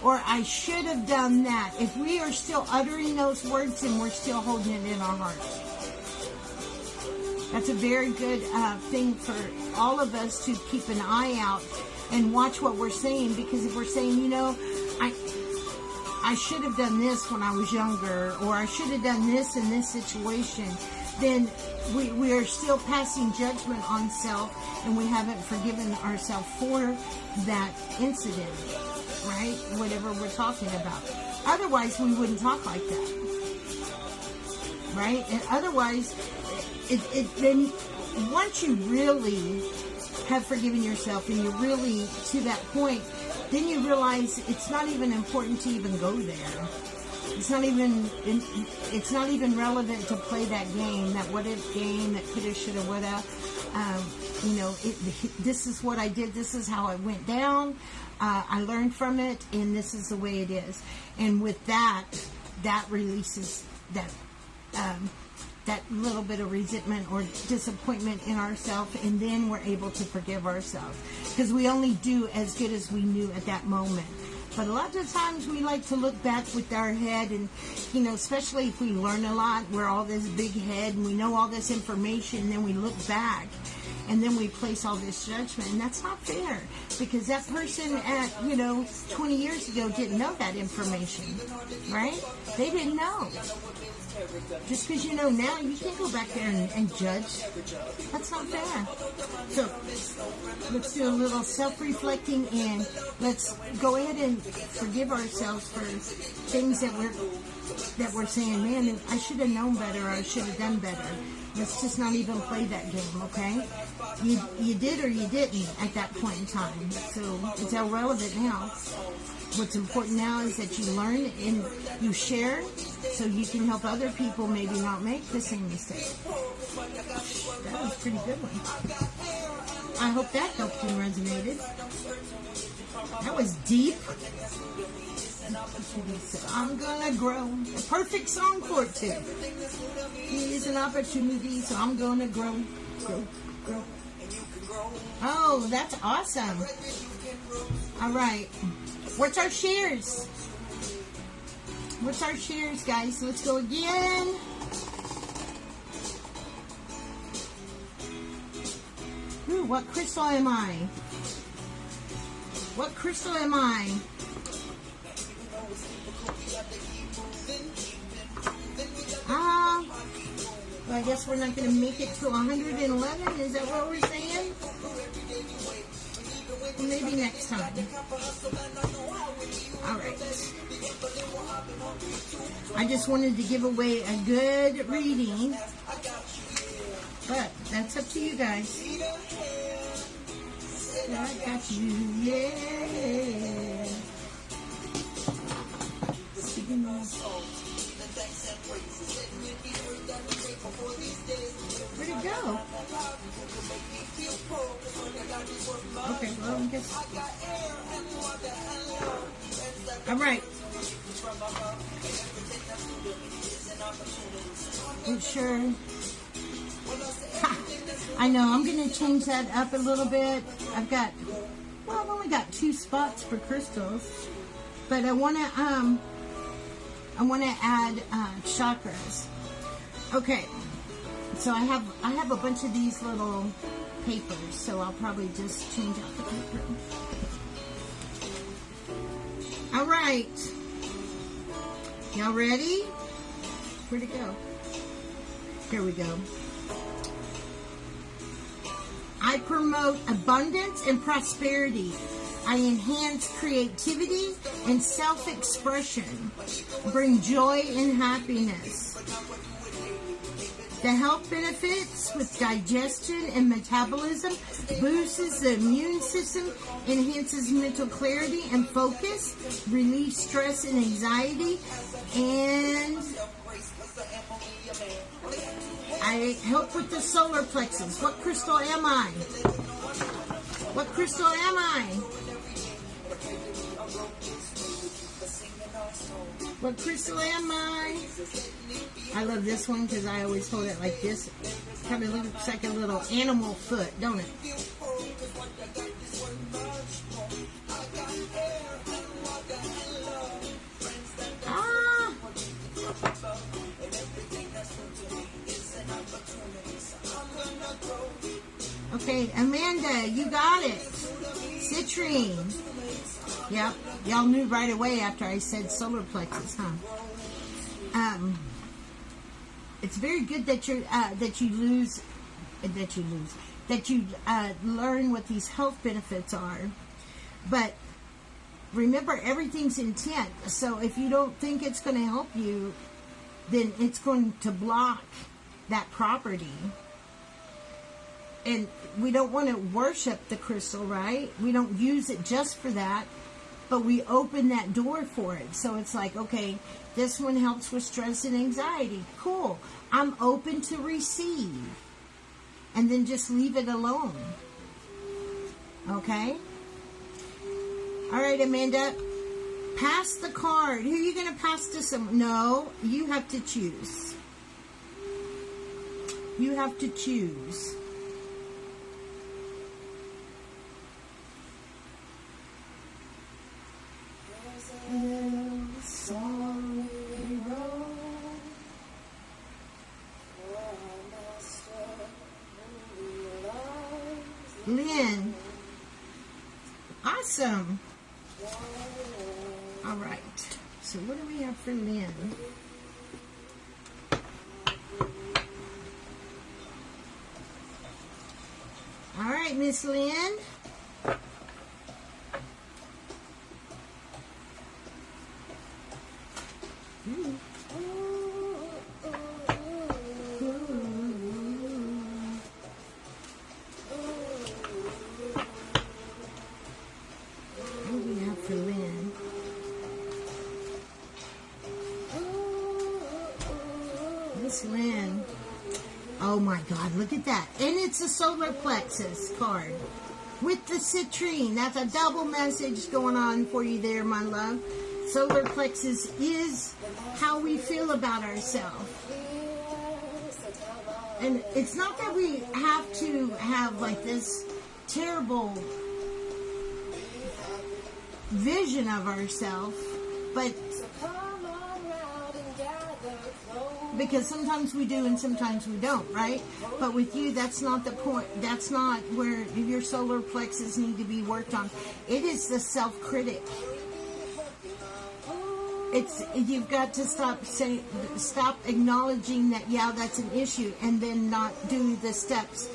or I should have done that. If we are still uttering those words and we're still holding it in our hearts. That's a very good thing for all of us to keep an eye out and watch what we're saying. Because if we're saying, I should have done this when I was younger, or I should have done this in this situation, then we are still passing judgment on self, and we haven't forgiven ourselves for that incident. Right? Whatever we're talking about. Otherwise, we wouldn't talk like that. Right? And otherwise, then once you really have forgiven yourself and you're really to that point, then you realize it's not even important to even go there. It's not even relevant to play that game, that what if game, that coulda, shoulda, woulda. This is what I did. This is how I went down. I learned from it, and this is the way it is. And with that releases that little bit of resentment or disappointment in ourselves, and then we're able to forgive ourselves, because we only do as good as we knew at that moment. But a lot of times we like to look back with our head, and especially if we learn a lot, we're all this big head and we know all this information, and then we look back and then we place all this judgment, and that's not fair, because that person at 20 years ago didn't know that information, right? They didn't know. Just because you know now, you can't go back there and judge. That's not fair. So let's do a little self-reflecting, and let's go ahead and forgive ourselves for things that we're saying, man, I should have known better, or I should have done better. Let's just not even play that game, okay? You did or you didn't at that point in time. So it's irrelevant now. What's important now is that you learn and you share, so you can help other people maybe not make the same mistake. That was a pretty good one. I hope that helped and resonated. That was deep. So I'm gonna grow. A perfect song for it too. It is an opportunity, so I'm gonna grow. Oh, that's awesome. All right. What's our shares? What's our shares, guys? Let's go again. Ooh, what crystal am I? What crystal am I? Well, I guess we're not going to make it to 111. Is that what we're saying? Maybe next time. All right. I just wanted to give away a good reading, but that's up to you guys. I got you, yeah. Where'd it go? Okay, well, I guess. All right. You sure? Ha, I know, I'm going to change that up a little bit. I've only got 2 spots for crystals, but I want to add chakras. Okay, so I have a bunch of these little papers, so I'll probably just change out the paper. All right, y'all ready? Where'd it go? Here we go. I promote abundance and prosperity. I enhance creativity and self-expression. Bring joy and happiness. The health benefits with digestion and metabolism boosts the immune system, enhances mental clarity and focus, relieves stress and anxiety, and I help with the solar plexus. What crystal am I? What crystal am I? What crystal am I? I love this one because I always hold it like this. Kind of looks like a little animal foot, don't it? Ah! Okay, Amanda, you got it. Citrine. Yep, y'all knew right away after I said solar plexus, huh? It's very good that you learn what these health benefits are. But remember, everything's intent. So if you don't think it's going to help you, then it's going to block that property. And we don't want to worship the crystal, right? We don't use it just for that, but we open that door for it. So it's like, okay, this one helps with stress and anxiety. Cool. I'm open to receive. And then just leave it alone. Okay? All right, Amanda. Pass the card. Who are you going to pass to someone? No, you have to choose. You have to choose. Lynn. Awesome. All right. So what do we have for Lynn? All right, Miss Lynn. Lynn. Oh my God, look at that. And it's a solar plexus card with the citrine. That's a double message going on for you there, my love. Solar plexus is how we feel about ourselves. And it's not that we have to have like this terrible vision of ourselves, but because sometimes we do and sometimes we don't, right? But with you, that's not the point. That's not where your solar plexus need to be worked on. It is the self-critic. You've got to stop acknowledging that, yeah, that's an issue, and then not do the steps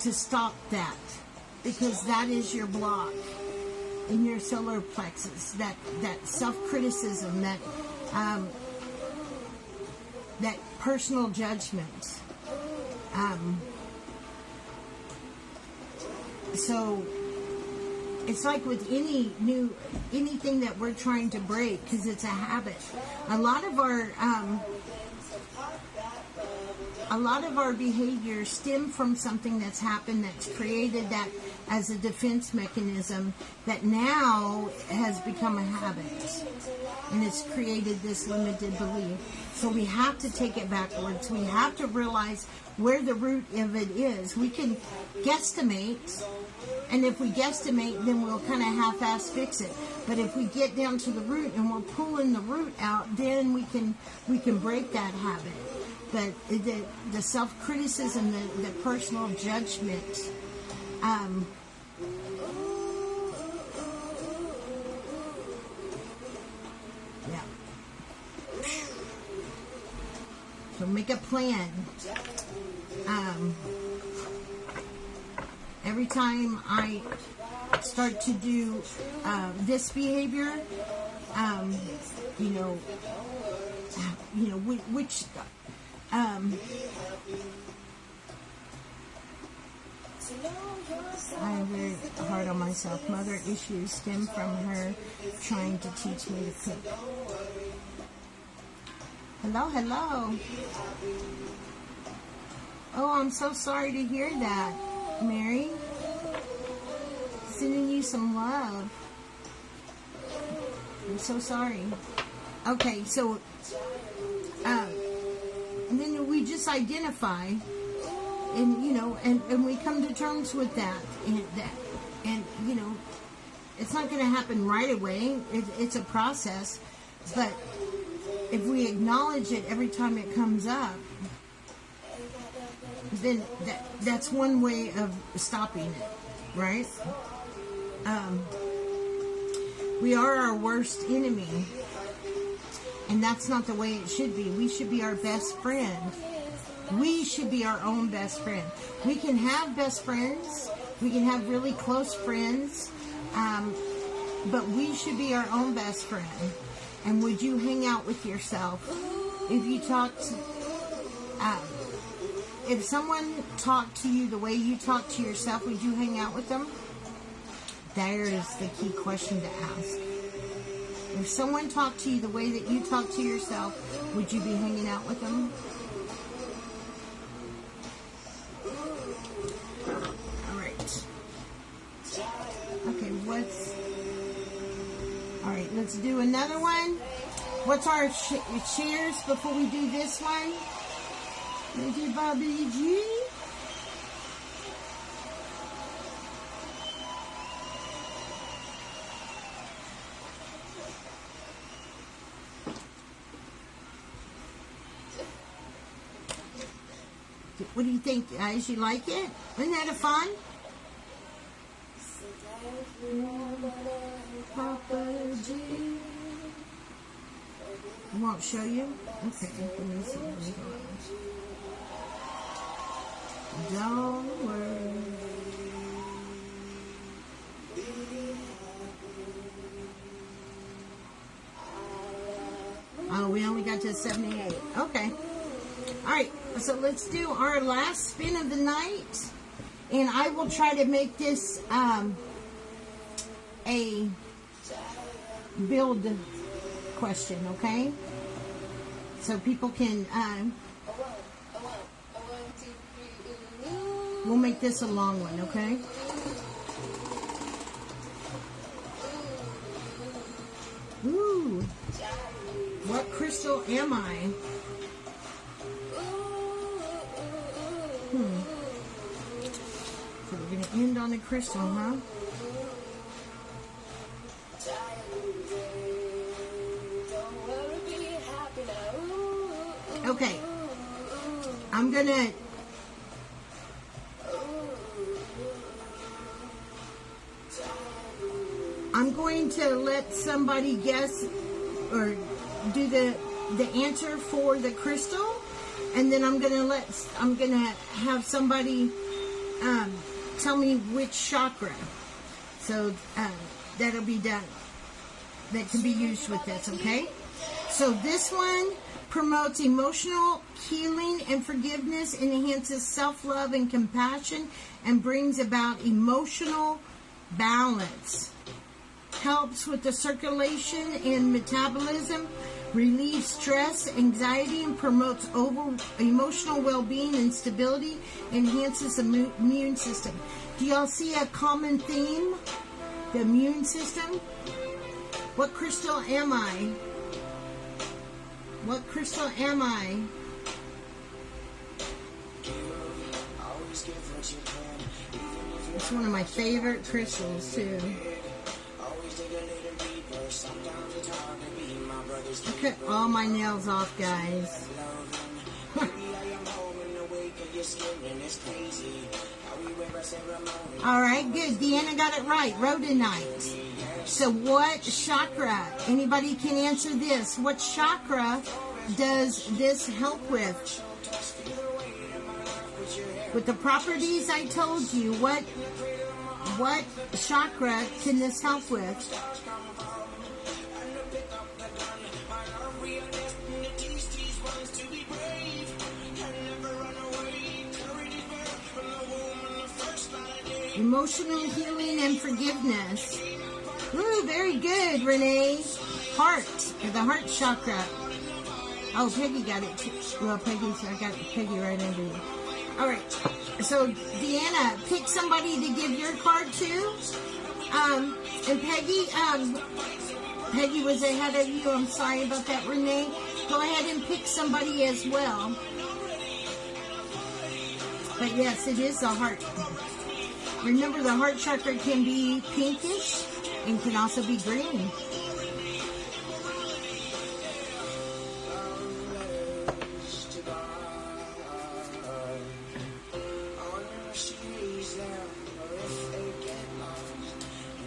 to stop that, because that is your block in your solar plexus. That self-criticism, that personal judgment. So it's like with anything that we're trying to break, because it's a habit. A lot of a lot of our behaviors stem from something that's happened that's created that as a defense mechanism that now has become a habit. And it's created this limited belief. So we have to take it backwards. We have to realize where the root of it is. We can guesstimate, and if we guesstimate, then we'll kind of half-ass fix it. But if we get down to the root and we're pulling the root out, then we can break that habit. But the self-criticism, the personal judgment, yeah. So make a plan. Every time I start to do this behavior, which I am very hard on myself. Mother issues stem from her trying to teach me to cook. Hello, hello. Oh, I'm so sorry to hear that, Mary. Sending you some love. I'm so sorry. Okay, so and then we just identify, and we come to terms with that, and it's not going to happen right away. It's a process, but if we acknowledge it every time it comes up, then that's one way of stopping it, right? We are our worst enemy, and that's not the way it should be. We should be our best friend. We should be our own best friend. We can have best friends. We can have really close friends, but we should be our own best friend. And would you hang out with yourself? If you talked, if someone talked to you the way you talk to yourself, would you hang out with them? There is the key question to ask. If someone talked to you the way that you talk to yourself, would you be hanging out with them? All right. Okay, all right, let's do another one. What's our shares before we do this one? Thank you, Bobby G. What do you think, guys? You like it? Isn't that a fun? Papa G. I won't show you? Okay, let me see. Don't worry. Oh, we only got to 78. Okay. All right, so let's do our last spin of the night. And I will try to make this a build question, okay? So people can, we'll make this a long one, okay? Ooh, what crystal am I? So we're going to end on a crystal, huh? Okay. I'm going to let somebody guess or do the answer for the crystal, and then I'm going to have somebody tell me which chakra. So that'll be done. That can be used with this, okay? So this one promotes emotional healing and forgiveness, and enhances self-love and compassion, and brings about emotional balance. Helps with the circulation and metabolism, relieves stress, anxiety, and promotes emotional well-being and stability, enhances the immune system. Do y'all see a common theme? The immune system? What crystal am I? What crystal am I? It's one of my favorite crystals, too. I cut all my nails off, guys. Alright, good. Deanna got it right. Rhodonite. So what chakra? Anybody can answer this. What chakra does this help with? With the properties I told you, what chakra can this help with? Emotional healing and forgiveness. Ooh, very good, Renee. Heart, the heart chakra. Oh, Peggy got it too. Well, I got Peggy right under you. All right. So, Deanna, pick somebody to give your card to. And Peggy, Peggy was ahead of you. I'm sorry about that, Renee. Go ahead and pick somebody as well. But yes, it is the heart. Remember, the heart chakra can be pinkish and can also be green.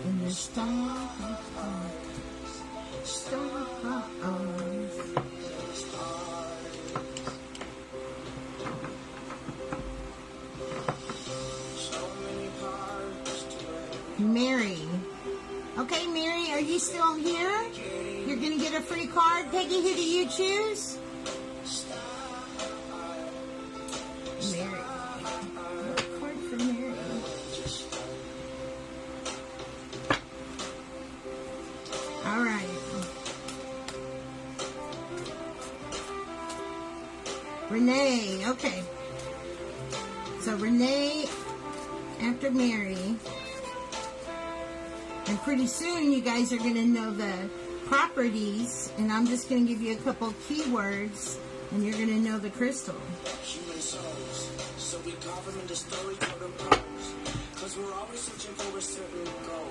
In the stars. Mary. Okay, Mary, are you still here? You're going to get a free card. Peggy, who do you choose? Mary. What card for Mary? All right. Renee. Okay. So Renee after Mary. And pretty soon you guys are going to know the properties, and I'm just going to give you a couple keywords, and you're going to know the crystal. Human souls, so we carve them into story code pose, because we're always searching for a certain goal.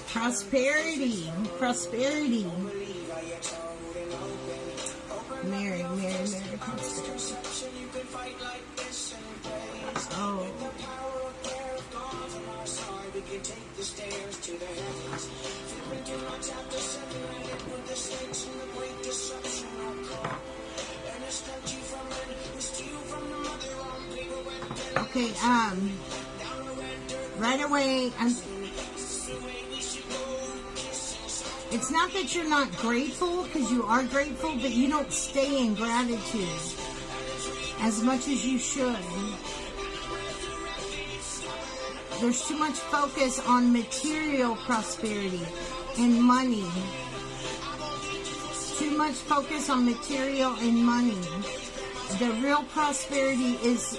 Prosperity. Prosperity. Mary, prosperity. Oh. We can take the stairs to the heavens. Flipping through my chapter 7, I hit with the snakes and the great deception I call. And I start you from it, we steal from the mother on paper when okay, right away, it's not that you're not grateful, because you are grateful, but you don't stay in gratitude as much as you should. There's too much focus on material prosperity and money. Too much focus on material and money. The real prosperity is,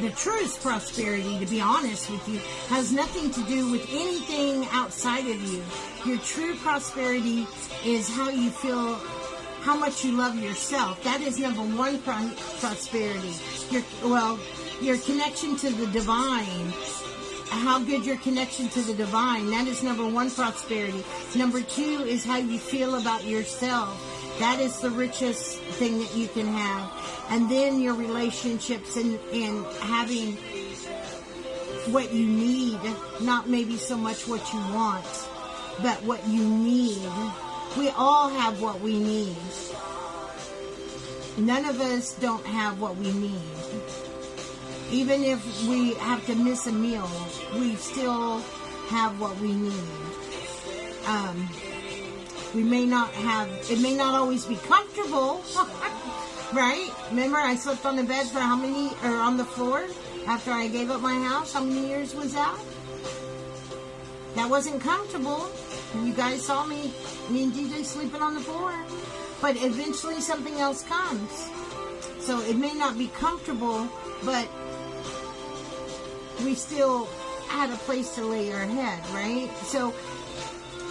the truest prosperity, to be honest with you, has nothing to do with anything outside of you. Your true prosperity is how you feel, how much you love yourself. That is number one prosperity. Your connection to the divine. How good your connection to the divine. That is number one prosperity. Number two is how you feel about yourself. That is the richest thing that you can have. And then your relationships and having what you need. Not maybe so much what you want, but what you need. We all have what we need. None of us don't have what we need. Even if we have to miss a meal, we still have what we need. We may not have, it may not always be comfortable, right? Remember, I slept on the bed for how many, or on the floor after I gave up my house? How many years was that? That wasn't comfortable, You guys saw me and DJ sleeping on the floor. But eventually something else comes. So it may not be comfortable, but we still had a place to lay our head, right? So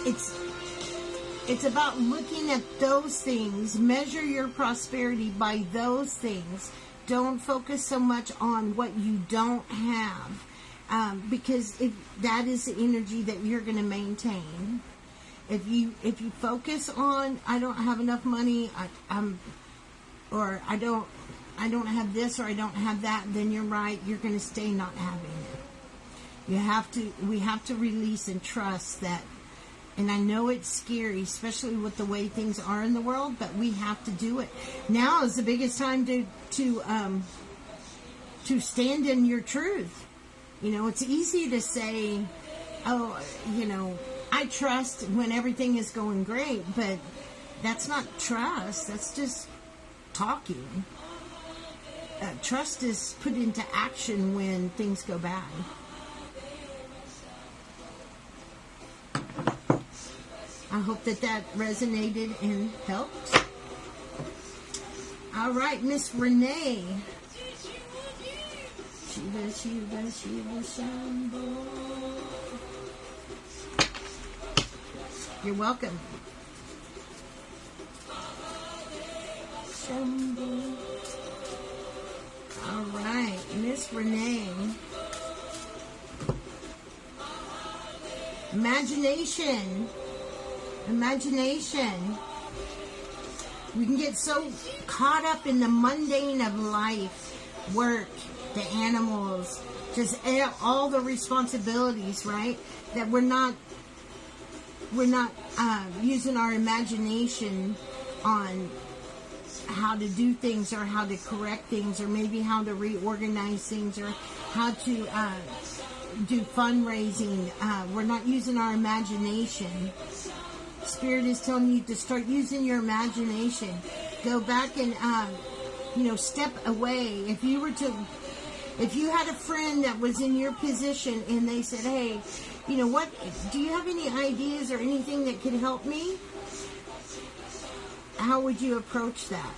it's about looking at those things. Measure your prosperity by those things. Don't focus so much on what you don't have, because that is the energy that you're going to maintain. If you focus on, I don't have enough money, or I don't have this, or I don't have that, then you're right. You're going to stay not having it. We have to release and trust that. And I know it's scary, especially with the way things are in the world, but we have to do it. Now is the biggest time to stand in your truth. You know, it's easy to say, oh, you know, I trust when everything is going great, but that's not trust. That's just talking. Trust is put into action when things go bad. I hope that resonated and helped. All right, Miss Renee. Shiva, Shambho. You're welcome. Shambho. All right, Miss Renee. Imagination. We can get so caught up in the mundane of life, work, the animals, just all the responsibilities, right? That we're not using our imagination on how to do things, or how to correct things, or maybe how to reorganize things, or how to do fundraising. We're not using our imagination. Spirit is telling you to start using your imagination. Go back and step away. If you had a friend that was in your position and they said, hey, you know what, do you have any ideas or anything that could help me? How would you approach that?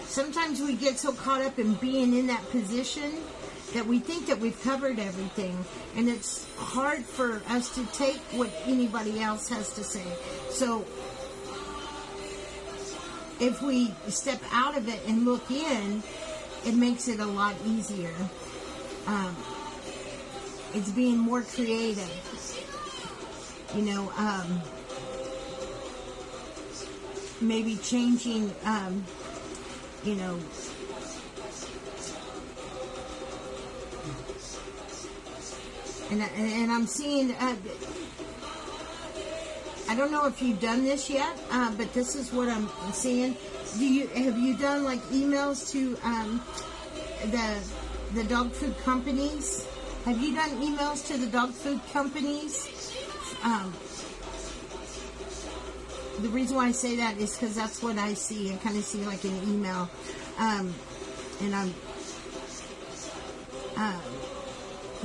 Sometimes we get so caught up in being in that position that we think that we've covered everything, and it's hard for us to take what anybody else has to say. So if we step out of it and look in, it makes it a lot easier. It's being more creative. Maybe changing, And I'm seeing, I don't know if you've done this yet, but this is what I'm seeing. Have you done like emails to the dog food companies? Have you done emails to the dog food companies? The reason why I say that is because that's what I see. I kind of see like an email, and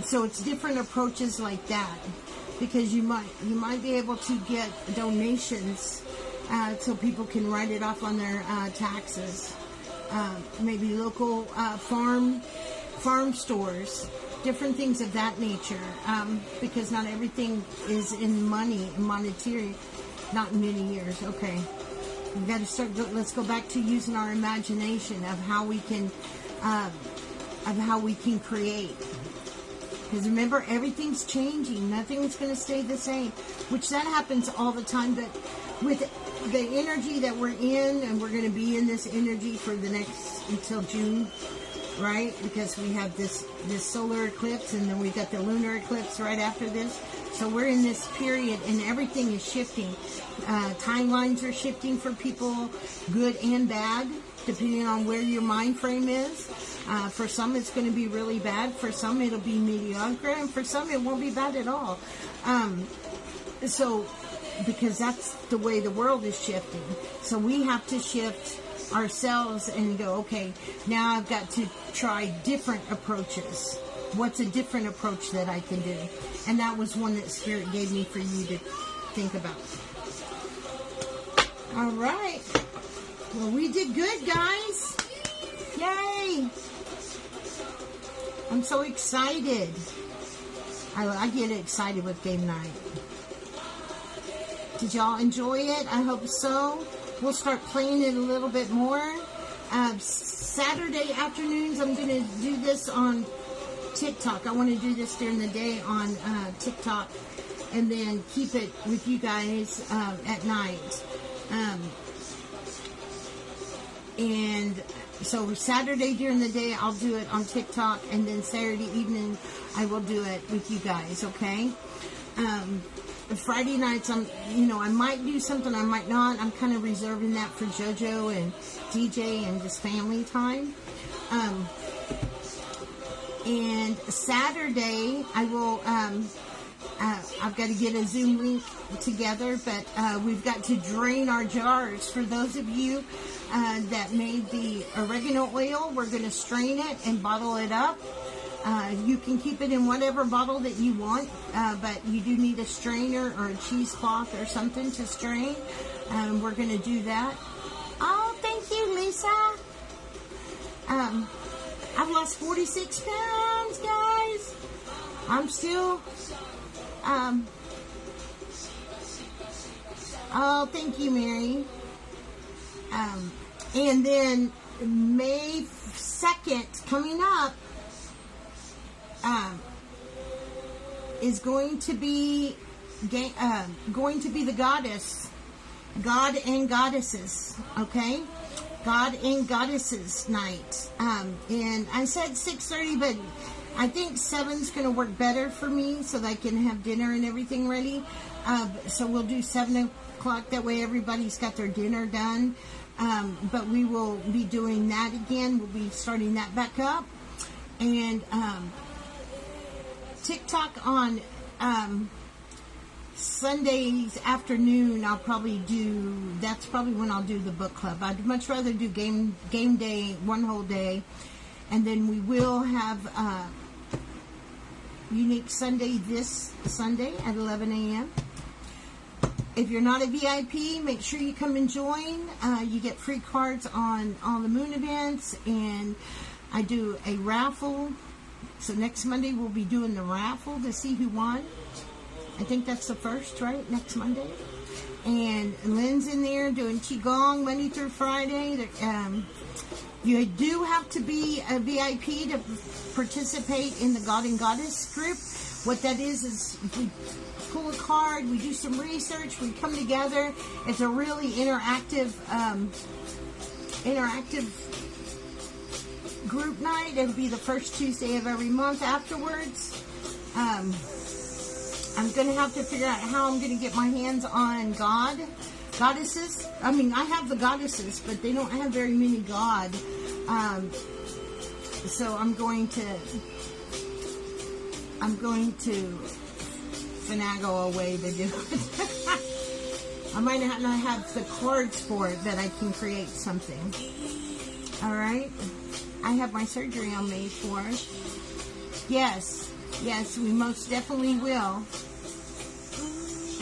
so it's different approaches like that, because you might be able to get donations so people can write it off on their taxes. Maybe local farm stores, different things of that nature, because not everything is in monetary, not in many years. Okay, we got to start. Let's go back to using our imagination of how we can create. Because remember, everything's changing. Nothing's going to stay the same, which that happens all the time. But with the energy that we're in, and we're going to be in this energy for the next, until June, right? Because we have this solar eclipse, and then we got the lunar eclipse right after this. So we're in this period, and everything is shifting. Timelines are shifting for people, good and bad, depending on where your mind frame is. For some, it's going to be really bad. For some, it'll be mediocre. And for some, it won't be bad at all. So, because that's the way the world is shifting. So we have to shift ourselves and go, okay, now I've got to try different approaches. What's a different approach that I can do? And that was one that Spirit gave me for you think about. All right. Well, we did good, guys. Yay. I'm so excited. I get excited with game night. Did y'all enjoy it? I hope so. We'll start playing it a little bit more. Saturday afternoons, I'm going to do this on TikTok. I want to do this during the day on TikTok, and then keep it with you guys at night. And so Saturday during the day, I'll do it on TikTok, and then Saturday evening, I will do it with you guys, okay? Friday nights, I might do something, I might not. I'm kind of reserving that for JoJo and DJ and just family time. And Saturday, I will, I've got to get a Zoom link together, but we've got to drain our jars. For those of you that made the oregano oil, we're going to strain it and bottle it up. You can keep it in whatever bottle that you want, but you do need a strainer or a cheesecloth or something to strain. We're going to do that. Oh, thank you, Lisa. I've lost 46 pounds, guys. I'm still... oh, thank you, Mary. And then May 2nd, coming up, is going to be the goddess, God and Goddesses, okay? God and Goddesses night. And I said 6:30, but I think 7's going to work better for me so that I can have dinner and everything ready. So we'll do 7 o'clock. That way everybody's got their dinner done. But we will be doing that again. We'll be starting that back up. And TikTok on Sundays afternoon, I'll probably do, that's probably when I'll do the book club. I'd much rather do game day, one whole day. And then we will have Unique Sunday this Sunday at 11 a.m. If you're not a VIP, make sure you come and join. You get free cards on all the moon events, and I do a raffle. So next Monday we'll be doing the raffle to see who won. I think that's the first, right? Next Monday. And Lynn's in there doing Qigong Monday through Friday. You do have to be a VIP to participate in the God and Goddess group. What that is we pull a card, we do some research, we come together. It's a really interactive group night. It'll be the first Tuesday of every month afterwards. I'm going to have to figure out how I'm going to get my hands on goddesses. I mean, I have the goddesses, but they don't have very many God. So I'm going to finagle a way to do it. I might not have the cards for it, but I can create something. All right. I have my surgery on May 4th. Yes, we most definitely will.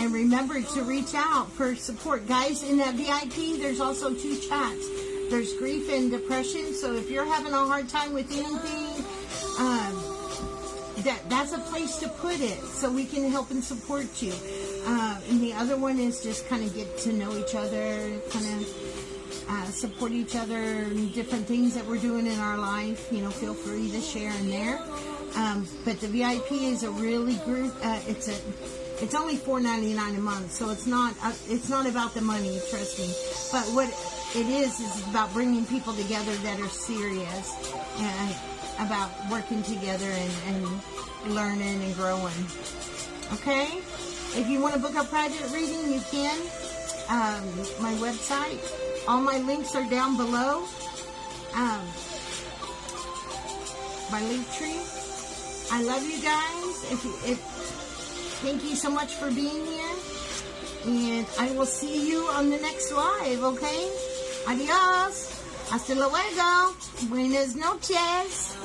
And remember to reach out for support. Guys, in that VIP, there's also 2 chats. There's grief and depression. So if you're having a hard time with anything, that's a place to put it so we can help and support you. And the other one is just kind of get to know each other, kind of support each other and different things that we're doing in our life. Feel free to share in there. But the VIP is a really group. It's only $4.99 a month, so it's not about the money, trust me. But what it is about bringing people together that are serious and about working together and learning and growing. Okay? If you want to book a private reading, you can. My website, all my links are down below. My link tree. I love you guys. Thank you so much for being here. And I will see you on the next live, okay? Adios. Hasta luego. Buenas noches.